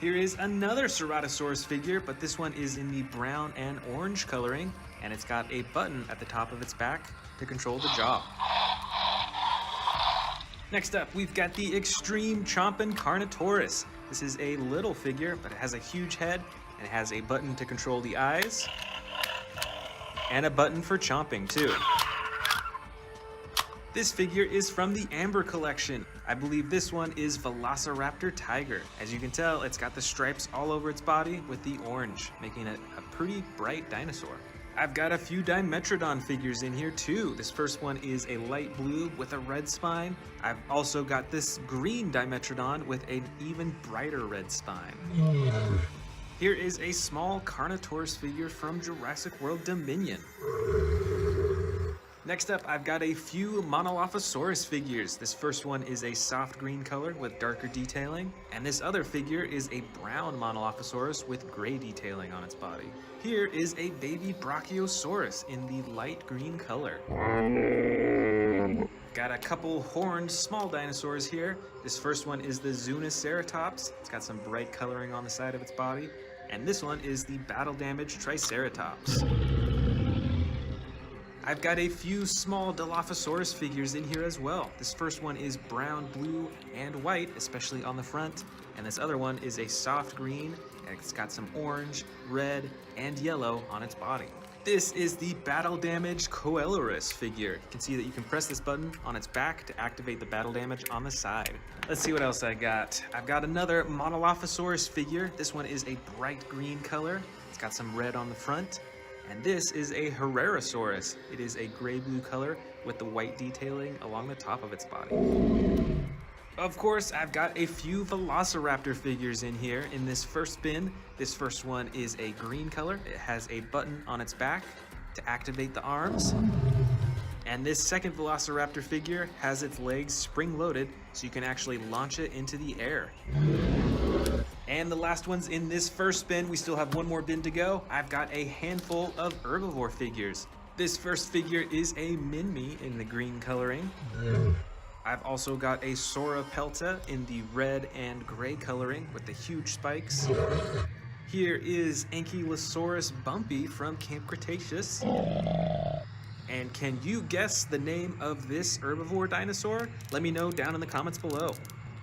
Here is another Ceratosaurus figure, but this one is in the brown and orange coloring, and it's got a button at the top of its back to control the jaw. Next up, we've got the Extreme Chompin' Carnotaurus. This is a little figure, but it has a huge head, and it has a button to control the eyes, and a button for chomping too. This figure is from the Amber Collection. I believe this one is Velociraptor Tiger. As you can tell, it's got the stripes all over its body with the orange, making it a pretty bright dinosaur. I've got a few Dimetrodon figures in here too. This first one is a light blue with a red spine. I've also got this green Dimetrodon with an even brighter red spine. Here is a small Carnotaurus figure from Jurassic World Dominion. Next up, I've got a few Monolophosaurus figures. This first one is a soft green color with darker detailing, and this other figure is a brown Monolophosaurus with gray detailing on its body. Here is a baby Brachiosaurus in the light green color. Got a couple horned small dinosaurs here. This first one is the Zuniceratops. It's got some bright coloring on the side of its body, and this one is the battle damaged Triceratops. I've got a few small Dilophosaurus figures in here as well. This first one is brown, blue, and white, especially on the front. And this other one is a soft green, and it's got some orange, red, and yellow on its body. This is the battle damaged Coelurus figure. You can see that you can press this button on its back to activate the battle damage on the side. Let's see what else I got. I've got another Monolophosaurus figure. This one is a bright green color. It's got some red on the front. And this is a Herrerasaurus. It is a gray-blue color with the white detailing along the top of its body. Of course, I've got a few Velociraptor figures in here in this first bin. This first one is a green color. It has a button on its back to activate the arms. And this second Velociraptor figure has its legs spring-loaded, so you can actually launch it into the air. And the last one's in this first bin. We still have one more bin to go. I've got a handful of herbivore figures. This first figure is a Minmi in the green coloring. I've also got a Sauropelta in the red and gray coloring with the huge spikes. Here is Ankylosaurus Bumpy from Camp Cretaceous. And can you guess the name of this herbivore dinosaur? Let me know down in the comments below.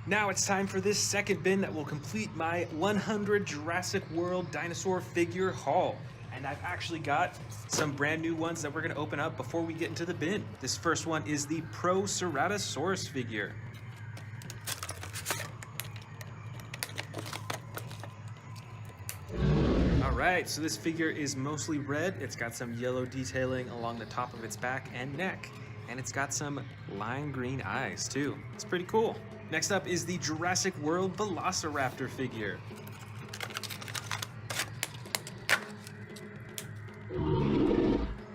Now it's time for this second bin that will complete my 100 Jurassic World dinosaur figure haul. And I've actually got some brand new ones that we're gonna open up before we get into the bin. This first one is the Proceratosaurus figure. Alright, so this figure is mostly red. It's got some yellow detailing along the top of its back and neck. And it's got some lime green eyes too. It's pretty cool. Next up is the Jurassic World Velociraptor figure.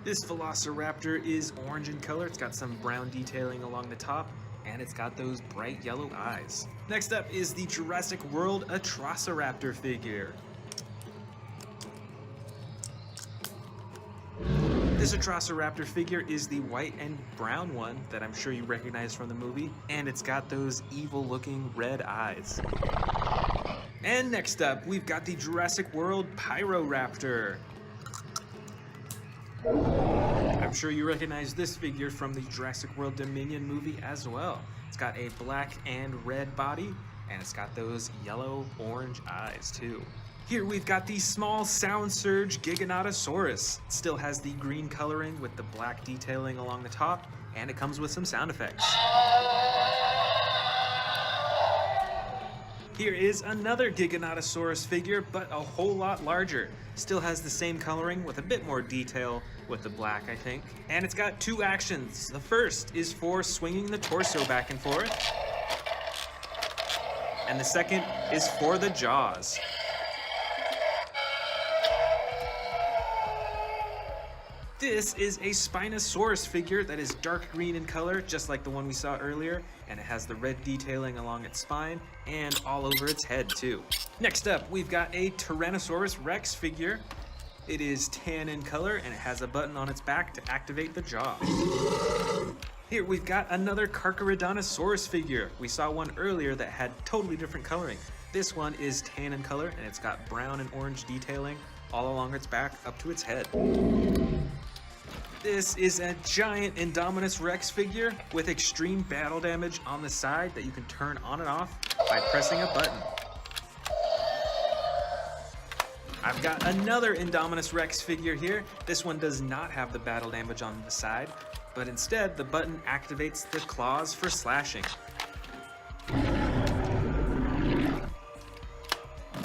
This Velociraptor is orange in color. It's got some brown detailing along the top, and it's got those bright yellow eyes. Next up is the Jurassic World Atrociraptor figure. This Atrociraptor figure is the white and brown one that I'm sure you recognize from the movie, and it's got those evil-looking red eyes. And next up, we've got the Jurassic World Pyroraptor. I'm sure you recognize this figure from the Jurassic World Dominion movie as well. It's got a black and red body, and it's got those yellow-orange eyes too. Here we've got the small Sound Surge Giganotosaurus. It still has the green coloring with the black detailing along the top, and it comes with some sound effects. Here is another Giganotosaurus figure, but a whole lot larger. Still has the same coloring with a bit more detail with the black, I think. And it's got two actions. The first is for swinging the torso back and forth. And the second is for the jaws. This is a Spinosaurus figure that is dark green in color, just like the one we saw earlier, and it has the red detailing along its spine and all over its head too. Next up, we've got a Tyrannosaurus Rex figure. It is tan in color and it has a button on its back to activate the jaw. Here we've got another Carcharodontosaurus figure. We saw one earlier that had totally different coloring. This one is tan in color and it's got brown and orange detailing all along its back up to its head. This is a giant Indominus Rex figure with extreme battle damage on the side that you can turn on and off by pressing a button. I've got another Indominus Rex figure here. This one does not have the battle damage on the side, but instead the button activates the claws for slashing.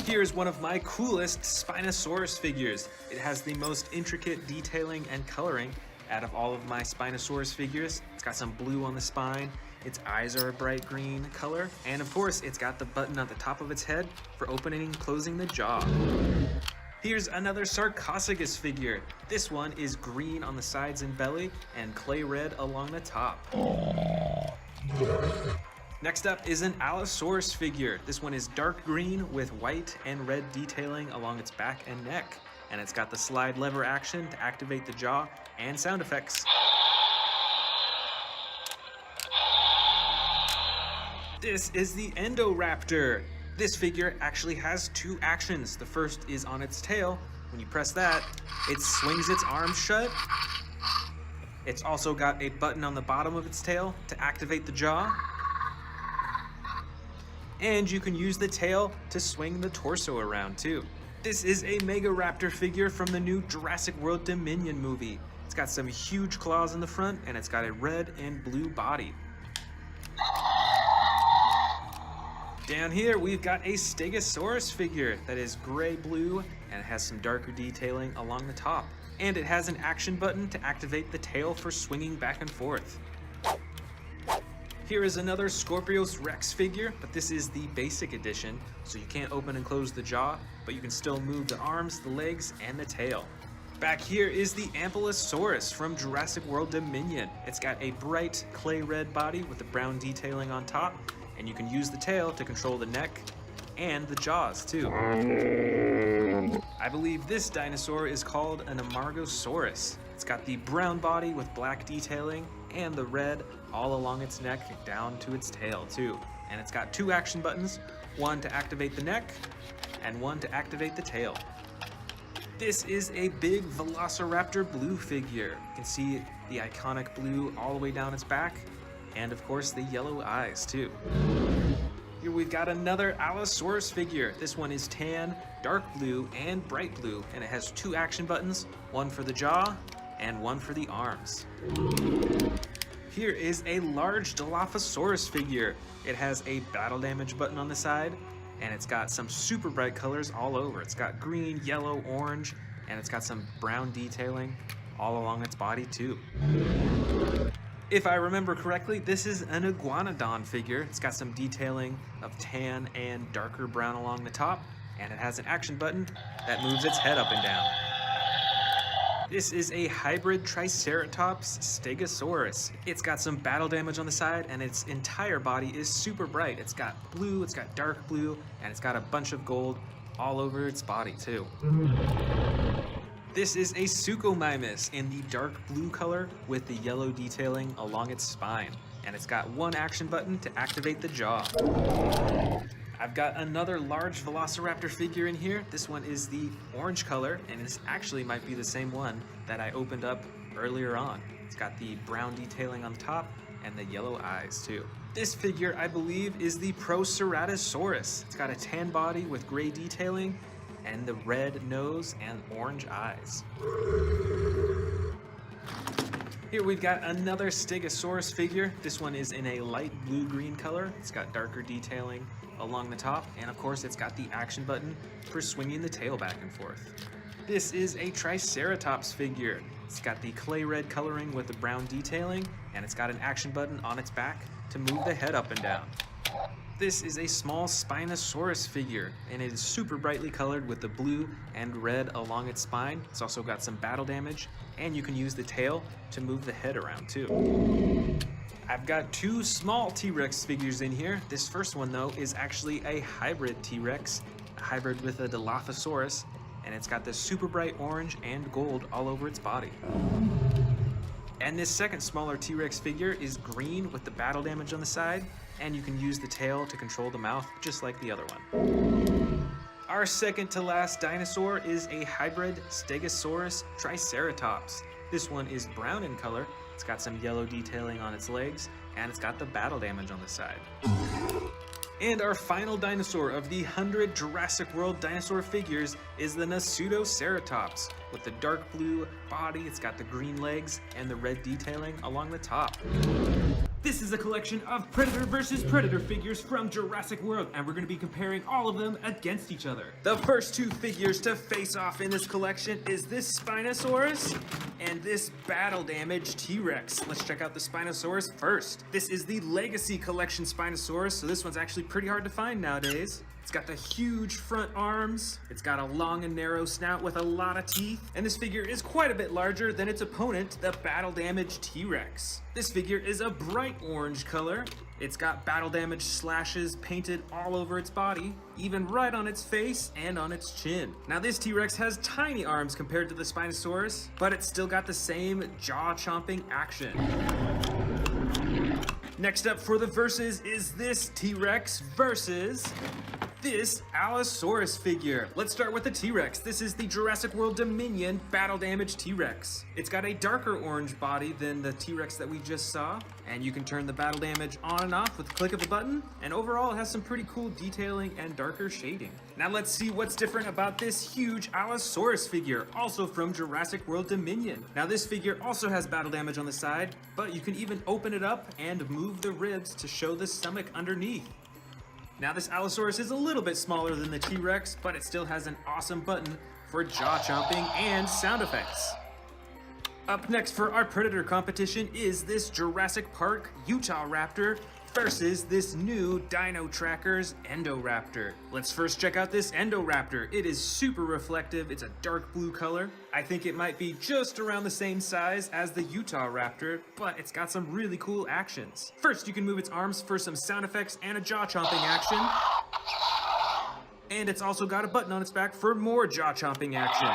Here's one of my coolest Spinosaurus figures. It has the most intricate detailing and coloring out of all of my Spinosaurus figures. It's got some blue on the spine, its eyes are a bright green color, and of course it's got the button at the top of its head for opening and closing the jaw. Here's another Sarcophagus figure. This one is green on the sides and belly and clay red along the top. Next up is an Allosaurus figure. This one is dark green with white and red detailing along its back and neck. And it's got the slide lever action to activate the jaw and sound effects. This is the Endoraptor. This figure actually has two actions. The first is on its tail. When you press that, it swings its arms shut. It's also got a button on the bottom of its tail to activate the jaw. And you can use the tail to swing the torso around too. This is a Megaraptor figure from the new Jurassic World Dominion movie. It's got some huge claws in the front and it's got a red and blue body. Down here we've got a Stegosaurus figure that is gray-blue and it has some darker detailing along the top. And it has an action button to activate the tail for swinging back and forth. Here is another Scorpius Rex figure, but this is the basic edition, so you can't open and close the jaw, but you can still move the arms, the legs, and the tail. Back here is the Ankylosaurus from Jurassic World Dominion. It's got a bright clay red body with the brown detailing on top, and you can use the tail to control the neck and the jaws too. I believe this dinosaur is called an Amargosaurus. It's got the brown body with black detailing and the red all along its neck down to its tail too. And it's got two action buttons. one to activate the neck, and one to activate the tail. This is a big Velociraptor blue figure. You can see the iconic blue all the way down its back, and of course the yellow eyes too. Here we've got another Allosaurus figure. This one is tan, dark blue, and bright blue, and it has 2 action buttons, one for the jaw and one for the arms. Here is a large Dilophosaurus figure. It has a battle damage button on the side, and it's got some super bright colors all over. It's got green, yellow, orange, and it's got some brown detailing all along its body too. If I remember correctly, this is an Iguanodon figure. It's got some detailing of tan and darker brown along the top, and it has an action button that moves its head up and down. This is a hybrid Triceratops Stegosaurus. It's got some battle damage on the side, and its entire body is super bright. It's got blue, it's got dark blue, and it's got a bunch of gold all over its body too. This is a Suchomimus in the dark blue color with the yellow detailing along its spine, and it's got 1 action button to activate the jaw. I've got another large Velociraptor figure in here. This one is the orange color, and this actually might be the same one that I opened up earlier on. It's got the brown detailing on top and the yellow eyes too. This figure, I believe, is the Proceratosaurus. It's got a tan body with gray detailing and the red nose and orange eyes. Here we've got another Stegosaurus figure. This one is in a light blue-green color. It's got darker detailing along the top, and of course it's got the action button for swinging the tail back and forth. This is a Triceratops figure. It's got the clay red coloring with the brown detailing, and it's got an action button on its back to move the head up and down. This is a small Spinosaurus figure, and it is super brightly colored with the blue and red along its spine. It's also got some battle damage, and you can use the tail to move the head around too. I've got 2 small T-Rex figures in here. This first one though is actually a hybrid T-Rex, a hybrid with a Dilophosaurus, and it's got this super bright orange and gold all over its body. And this second smaller T-Rex figure is green with the battle damage on the side, and you can use the tail to control the mouth just like the other one. Our second to last dinosaur is a hybrid Stegosaurus Triceratops. This one is brown in color, it's got some yellow detailing on its legs, and it's got the battle damage on the side. And our final dinosaur of the 100 Jurassic World dinosaur figures is the Nasutoceratops. With the dark blue body, it's got the green legs and the red detailing along the top. This is a collection of Predator vs. Predator figures from Jurassic World, and we're going to be comparing all of them against each other. The first 2 figures to face off in this collection is this Spinosaurus and this battle damaged T-Rex. Let's check out the Spinosaurus first. This is the Legacy Collection Spinosaurus, so this one's actually pretty hard to find nowadays. It's got the huge front arms, it's got a long and narrow snout with a lot of teeth, and this figure is quite a bit larger than its opponent, the battle damaged T-Rex. This figure is a bright orange color. It's got battle damage slashes painted all over its body, even right on its face and on its chin. Now this T-Rex has tiny arms compared to the Spinosaurus, but it's still got the same jaw-chomping action. Next up for the versus is this T-Rex versus this Allosaurus figure. Let's start with the T-Rex. This is the Jurassic World Dominion Battle Damage T-Rex. It's got a darker orange body than the T-Rex that we just saw, and you can turn the battle damage on and off with the click of a button, and overall it has some pretty cool detailing and darker shading. Now let's see what's different about this huge Allosaurus figure, also from Jurassic World Dominion. Now this figure also has battle damage on the side, but you can even open it up and move the ribs to show the stomach underneath. Now this Allosaurus is a little bit smaller than the T-Rex, but it still has an awesome button for jaw chomping and sound effects. Up next for our Predator competition is this Jurassic Park Utah Raptor versus this new Dino Trackers Endoraptor. Let's first check out this Endoraptor. It is super reflective, it's a dark blue color. I think it might be just around the same size as the Utah Raptor, but it's got some really cool actions. First, you can move its arms for some sound effects and a jaw-chomping action. And it's also got a button on its back for more jaw-chomping action.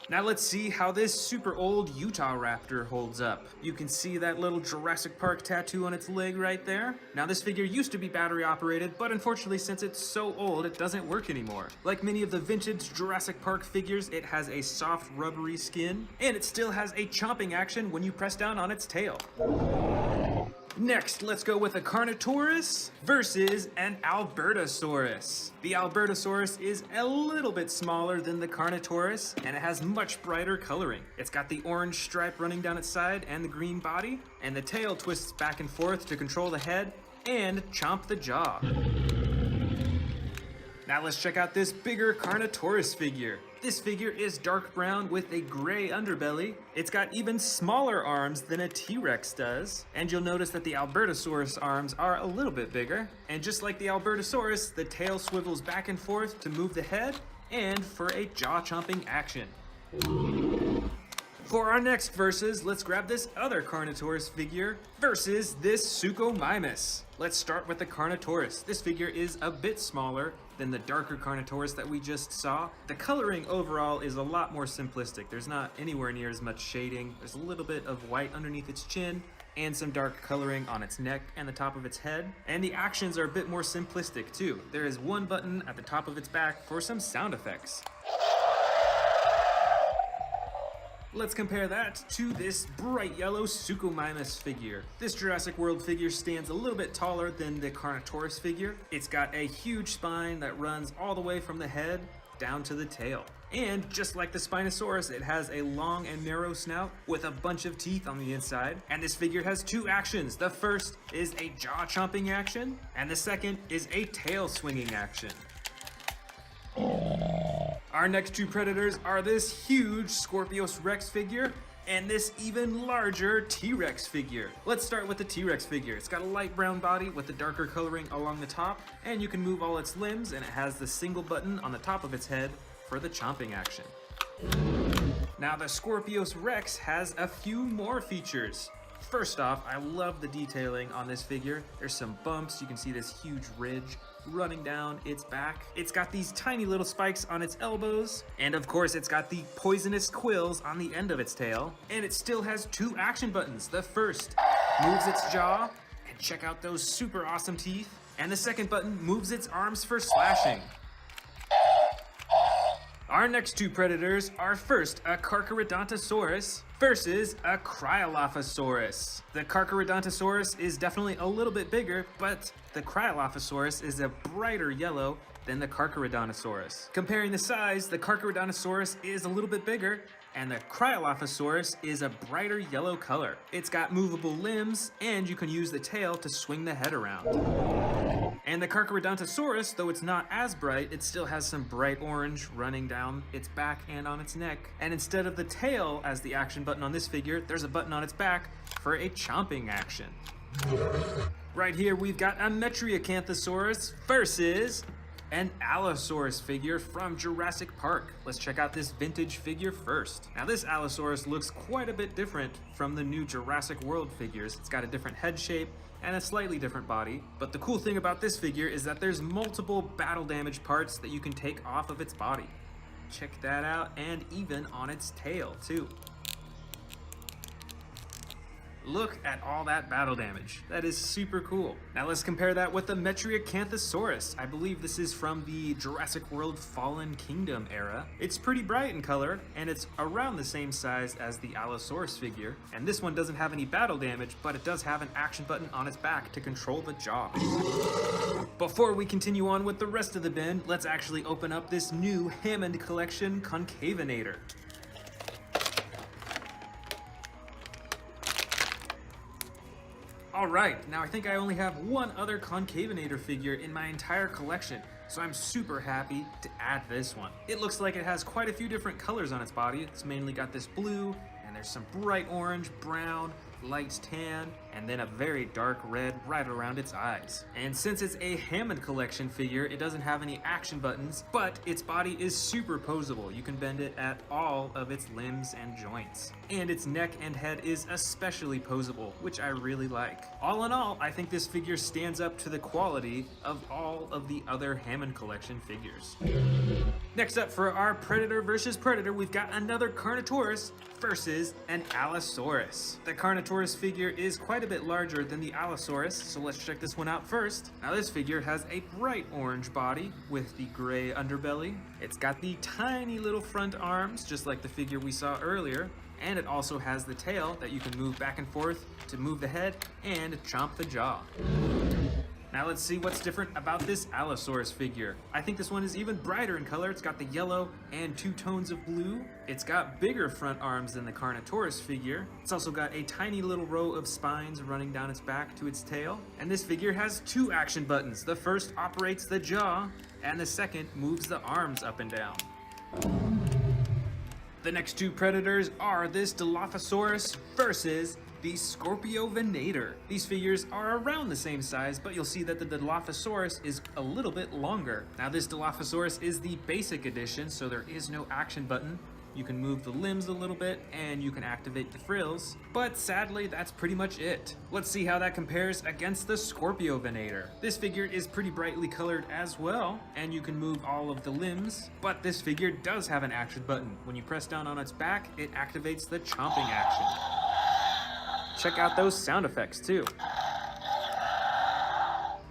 Now let's see how this super old Utah raptor holds up. You can see that little Jurassic Park tattoo on its leg right there. Now this figure used to be battery operated, but unfortunately since it's so old, it doesn't work anymore. Like many of the vintage Jurassic Park figures, it has a soft rubbery skin, and it still has a chomping action when you press down on its tail. Next, let's go with a Carnotaurus versus an Albertosaurus. The Albertosaurus is a little bit smaller than the Carnotaurus, and it has much brighter coloring. It's got the orange stripe running down its side and the green body, and the tail twists back and forth to control the head and chomp the jaw. Now let's check out this bigger Carnotaurus figure. This figure is dark brown with a gray underbelly. It's got even smaller arms than a T-Rex does. And you'll notice that the Albertosaurus arms are a little bit bigger. And just like the Albertosaurus, the tail swivels back and forth to move the head and for a jaw-chomping action. For our next versus, let's grab this other Carnotaurus figure versus this Suchomimus. Let's start with the Carnotaurus. This figure is a bit smaller than the darker Carnotaurus that we just saw. The coloring overall is a lot more simplistic. There's not anywhere near as much shading. There's a little bit of white underneath its chin and some dark coloring on its neck and the top of its head. And the actions are a bit more simplistic too. There is one button at the top of its back for some sound effects. Let's compare that to this bright yellow Suchomimus figure. This Jurassic World figure stands a little bit taller than the Carnotaurus figure. It's got a huge spine that runs all the way from the head down to the tail. And just like the Spinosaurus, it has a long and narrow snout with a bunch of teeth on the inside. And this figure has two actions. The first is a jaw-chomping action, and the second is a tail-swinging action. Our next two predators are this huge Scorpius Rex figure and this even larger T-Rex figure. Let's start with the T-Rex figure. It's got a light brown body with the darker coloring along the top, and you can move all its limbs, and it has the single button on the top of its head for the chomping action. Now the Scorpius Rex has a few more features. First off, I love the detailing on this figure. There's some bumps. You can see this huge ridge running down its back. It's got these tiny little spikes on its elbows. And of course, it's got the poisonous quills on the end of its tail. And it still has two action buttons. The first moves its jaw, and check out those super awesome teeth. And the second button moves its arms for slashing. Our next two predators are first a Carcharodontosaurus versus a Cryolophosaurus. The Carcharodontosaurus is definitely a little bit bigger, but the Cryolophosaurus is a brighter yellow than the Carcharodontosaurus. Comparing the size, the Carcharodontosaurus is a little bit bigger, and the Cryolophosaurus is a brighter yellow color. It's got movable limbs, and you can use the tail to swing the head around. And the Carcharodontosaurus, though it's not as bright, it still has some bright orange running down its back and on its neck. And instead of the tail as the action button on this figure, there's a button on its back for a chomping action. Right here, we've got a Metriacanthosaurus versus an Allosaurus figure from Jurassic Park. Let's check out this vintage figure first. Now this Allosaurus looks quite a bit different from the new Jurassic World figures. It's got a different head shape and a slightly different body. But the cool thing about this figure is that there's multiple battle damage parts that you can take off of its body. Check that out, and even on its tail too. Look at all that battle damage. That is super cool. Now let's compare that with the Metriacanthosaurus. I believe this is from the Jurassic World Fallen Kingdom era. It's pretty bright in color, and it's around the same size as the Allosaurus figure. And this one doesn't have any battle damage, but it does have an action button on its back to control the jaw. Before we continue on with the rest of the bin, let's actually open up this new Hammond Collection Concavinator. Alright, now I think I only have one other Concavinator figure in my entire collection, so I'm super happy to add this one. It looks like it has quite a few different colors on its body. It's mainly got this blue, and there's some bright orange, brown, light tan, and then a very dark red right around its eyes. And since it's a Hammond collection figure, it doesn't have any action buttons, but its body is super posable. You can bend it at all of its limbs and joints. And its neck and head is especially posable, which I really like. All in all, I think this figure stands up to the quality of all of the other Hammond collection figures. Next up for our Predator versus Predator, we've got another Carnotaurus versus an Allosaurus. The Carnotaurus figure is quite a bit larger than the Allosaurus, so let's check this one out first. Now this figure has a bright orange body with the gray underbelly. It's got the tiny little front arms, just like the figure we saw earlier, and it also has the tail that you can move back and forth to move the head and chomp the jaw. Now let's see what's different about this Allosaurus figure. I think this one is even brighter in color. It's got the yellow and 2 tones of blue. It's got bigger front arms than the Carnotaurus figure. It's also got a tiny little row of spines running down its back to its tail. And this figure has 2 action buttons. The first operates the jaw, and the second moves the arms up and down. The next 2 predators are this Dilophosaurus versus the Scorpiovenator. These figures are around the same size, but you'll see that the Dilophosaurus is a little bit longer. Now this Dilophosaurus is the basic edition, so there is no action button. You can move the limbs a little bit, and you can activate the frills, but sadly that's pretty much it. Let's see how that compares against the Scorpiovenator. This figure is pretty brightly colored as well, and you can move all of the limbs, but this figure does have an action button. When you press down on its back, it activates the chomping action. Check out those sound effects too.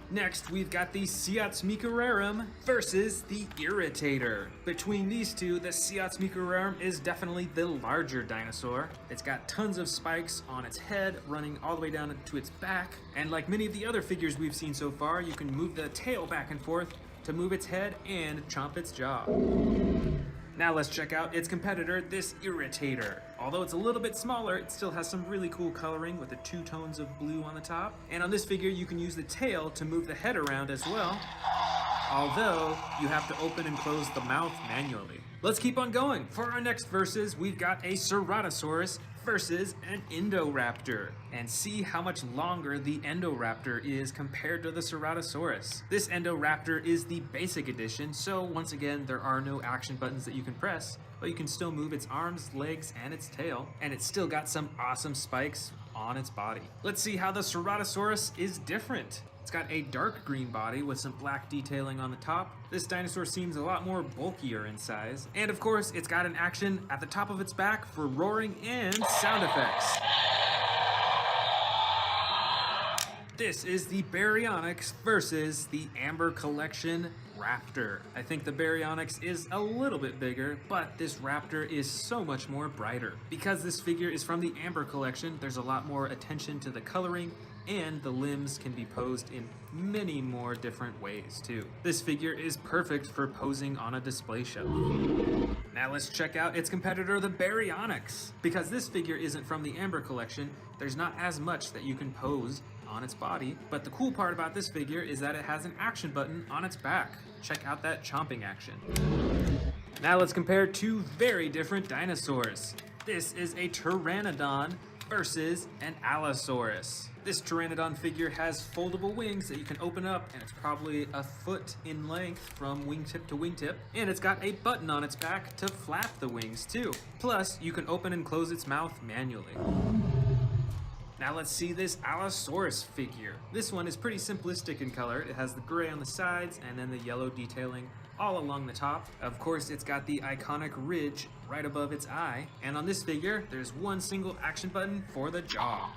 Next, we've got the Siatsmicararum versus the Irritator. Between these two, the Siatsmicararum is definitely the larger dinosaur. It's got tons of spikes on its head, running all the way down to its back. And like many of the other figures we've seen so far, you can move the tail back and forth to move its head and chomp its jaw. Now let's check out its competitor, this Irritator. Although it's a little bit smaller, it still has some really cool coloring with the 2 tones of blue on the top. And on this figure, you can use the tail to move the head around as well, although you have to open and close the mouth manually. Let's keep on going. For our next versus, we've got a Ceratosaurus versus an Indoraptor, and see how much longer the Indoraptor is compared to the Ceratosaurus. This Indoraptor is the basic edition, so once again there are no action buttons that you can press, but you can still move its arms, legs, and its tail, and it's still got some awesome spikes on its body. Let's see how the Ceratosaurus is different. It's got a dark green body with some black detailing on the top. This dinosaur seems a lot more bulkier in size. And of course, it's got an action at the top of its back for roaring and sound effects. This is the Baryonyx versus the Amber Collection Raptor. I think the Baryonyx is a little bit bigger, but this Raptor is so much more brighter. Because this figure is from the Amber Collection, there's a lot more attention to the coloring, and the limbs can be posed in many more different ways too. This figure is perfect for posing on a display shelf. Now let's check out its competitor, the Baryonyx. Because this figure isn't from the Amber Collection, there's not as much that you can pose on its body, but the cool part about this figure is that it has an action button on its back. Check out that chomping action. Now let's compare 2 very different dinosaurs. This is a Pteranodon versus an Allosaurus. This Pteranodon figure has foldable wings that you can open up, and it's probably a foot in length from wingtip to wingtip, and it's got a button on its back to flap the wings too. Plus, you can open and close its mouth manually. Now let's see this Allosaurus figure. This one is pretty simplistic in color. It has the gray on the sides and then the yellow detailing all along the top. Of course, it's got the iconic ridge right above its eye. And on this figure, there's one single action button for the jaw.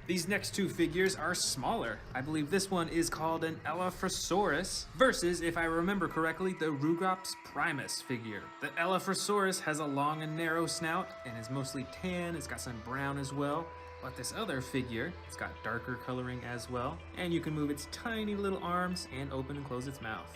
These next 2 figures are smaller. I believe this one is called an Elaphrosaurus versus, if I remember correctly, the Rugops Primus figure. The Elaphrosaurus has a long and narrow snout and is mostly tan. It's got some brown as well. But this other figure, it's got darker coloring as well, and you can move its tiny little arms and open and close its mouth.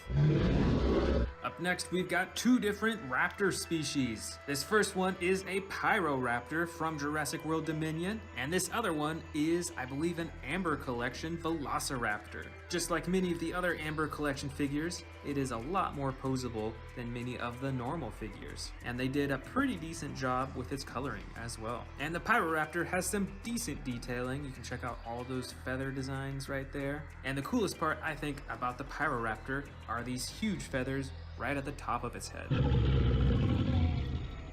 Up next, we've got 2 different raptor species. This first one is a Pyroraptor from Jurassic World Dominion, and this other one is, I believe, an Amber Collection Velociraptor. Just like many of the other Amber Collection figures, it is a lot more posable than many of the normal figures, and they did a pretty decent job with its coloring as well. And the Pyroraptor has some decent decent detailing. You can check out all those feather designs right there. And the coolest part, I think, about the Pyroraptor are these huge feathers right at the top of its head.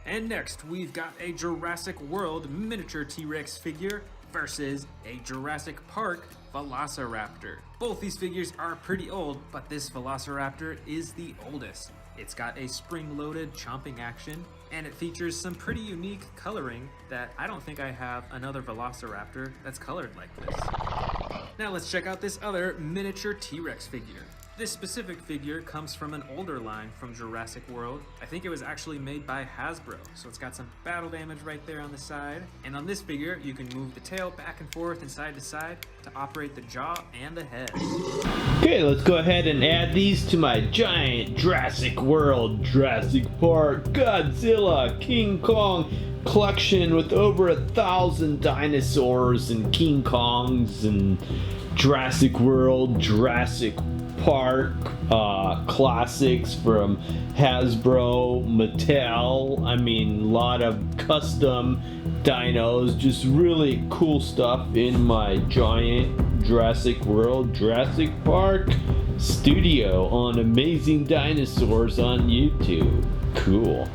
And next, we've got a Jurassic World miniature T-Rex figure versus a Jurassic Park Velociraptor. Both these figures are pretty old, but this Velociraptor is the oldest. It's got a spring-loaded chomping action, and it features some pretty unique coloring that I don't think I have another Velociraptor that's colored like this. Now let's check out this other miniature T-Rex figure. This specific figure comes from an older line from Jurassic World. I think it was actually made by Hasbro, so it's got some battle damage right there on the side. And on this figure, you can move the tail back and forth and side to side to operate the jaw and the head. Okay, let's go ahead and add these to my giant Jurassic World, Jurassic Park, Godzilla, King Kong collection with over 1,000 dinosaurs and King Kongs and Jurassic World, Jurassic Park classics from Hasbro, Mattel. I mean, a lot of custom dinos, just really cool stuff in my giant Jurassic World, Jurassic Park studio on Amazing Dinosaurs on YouTube. Cool.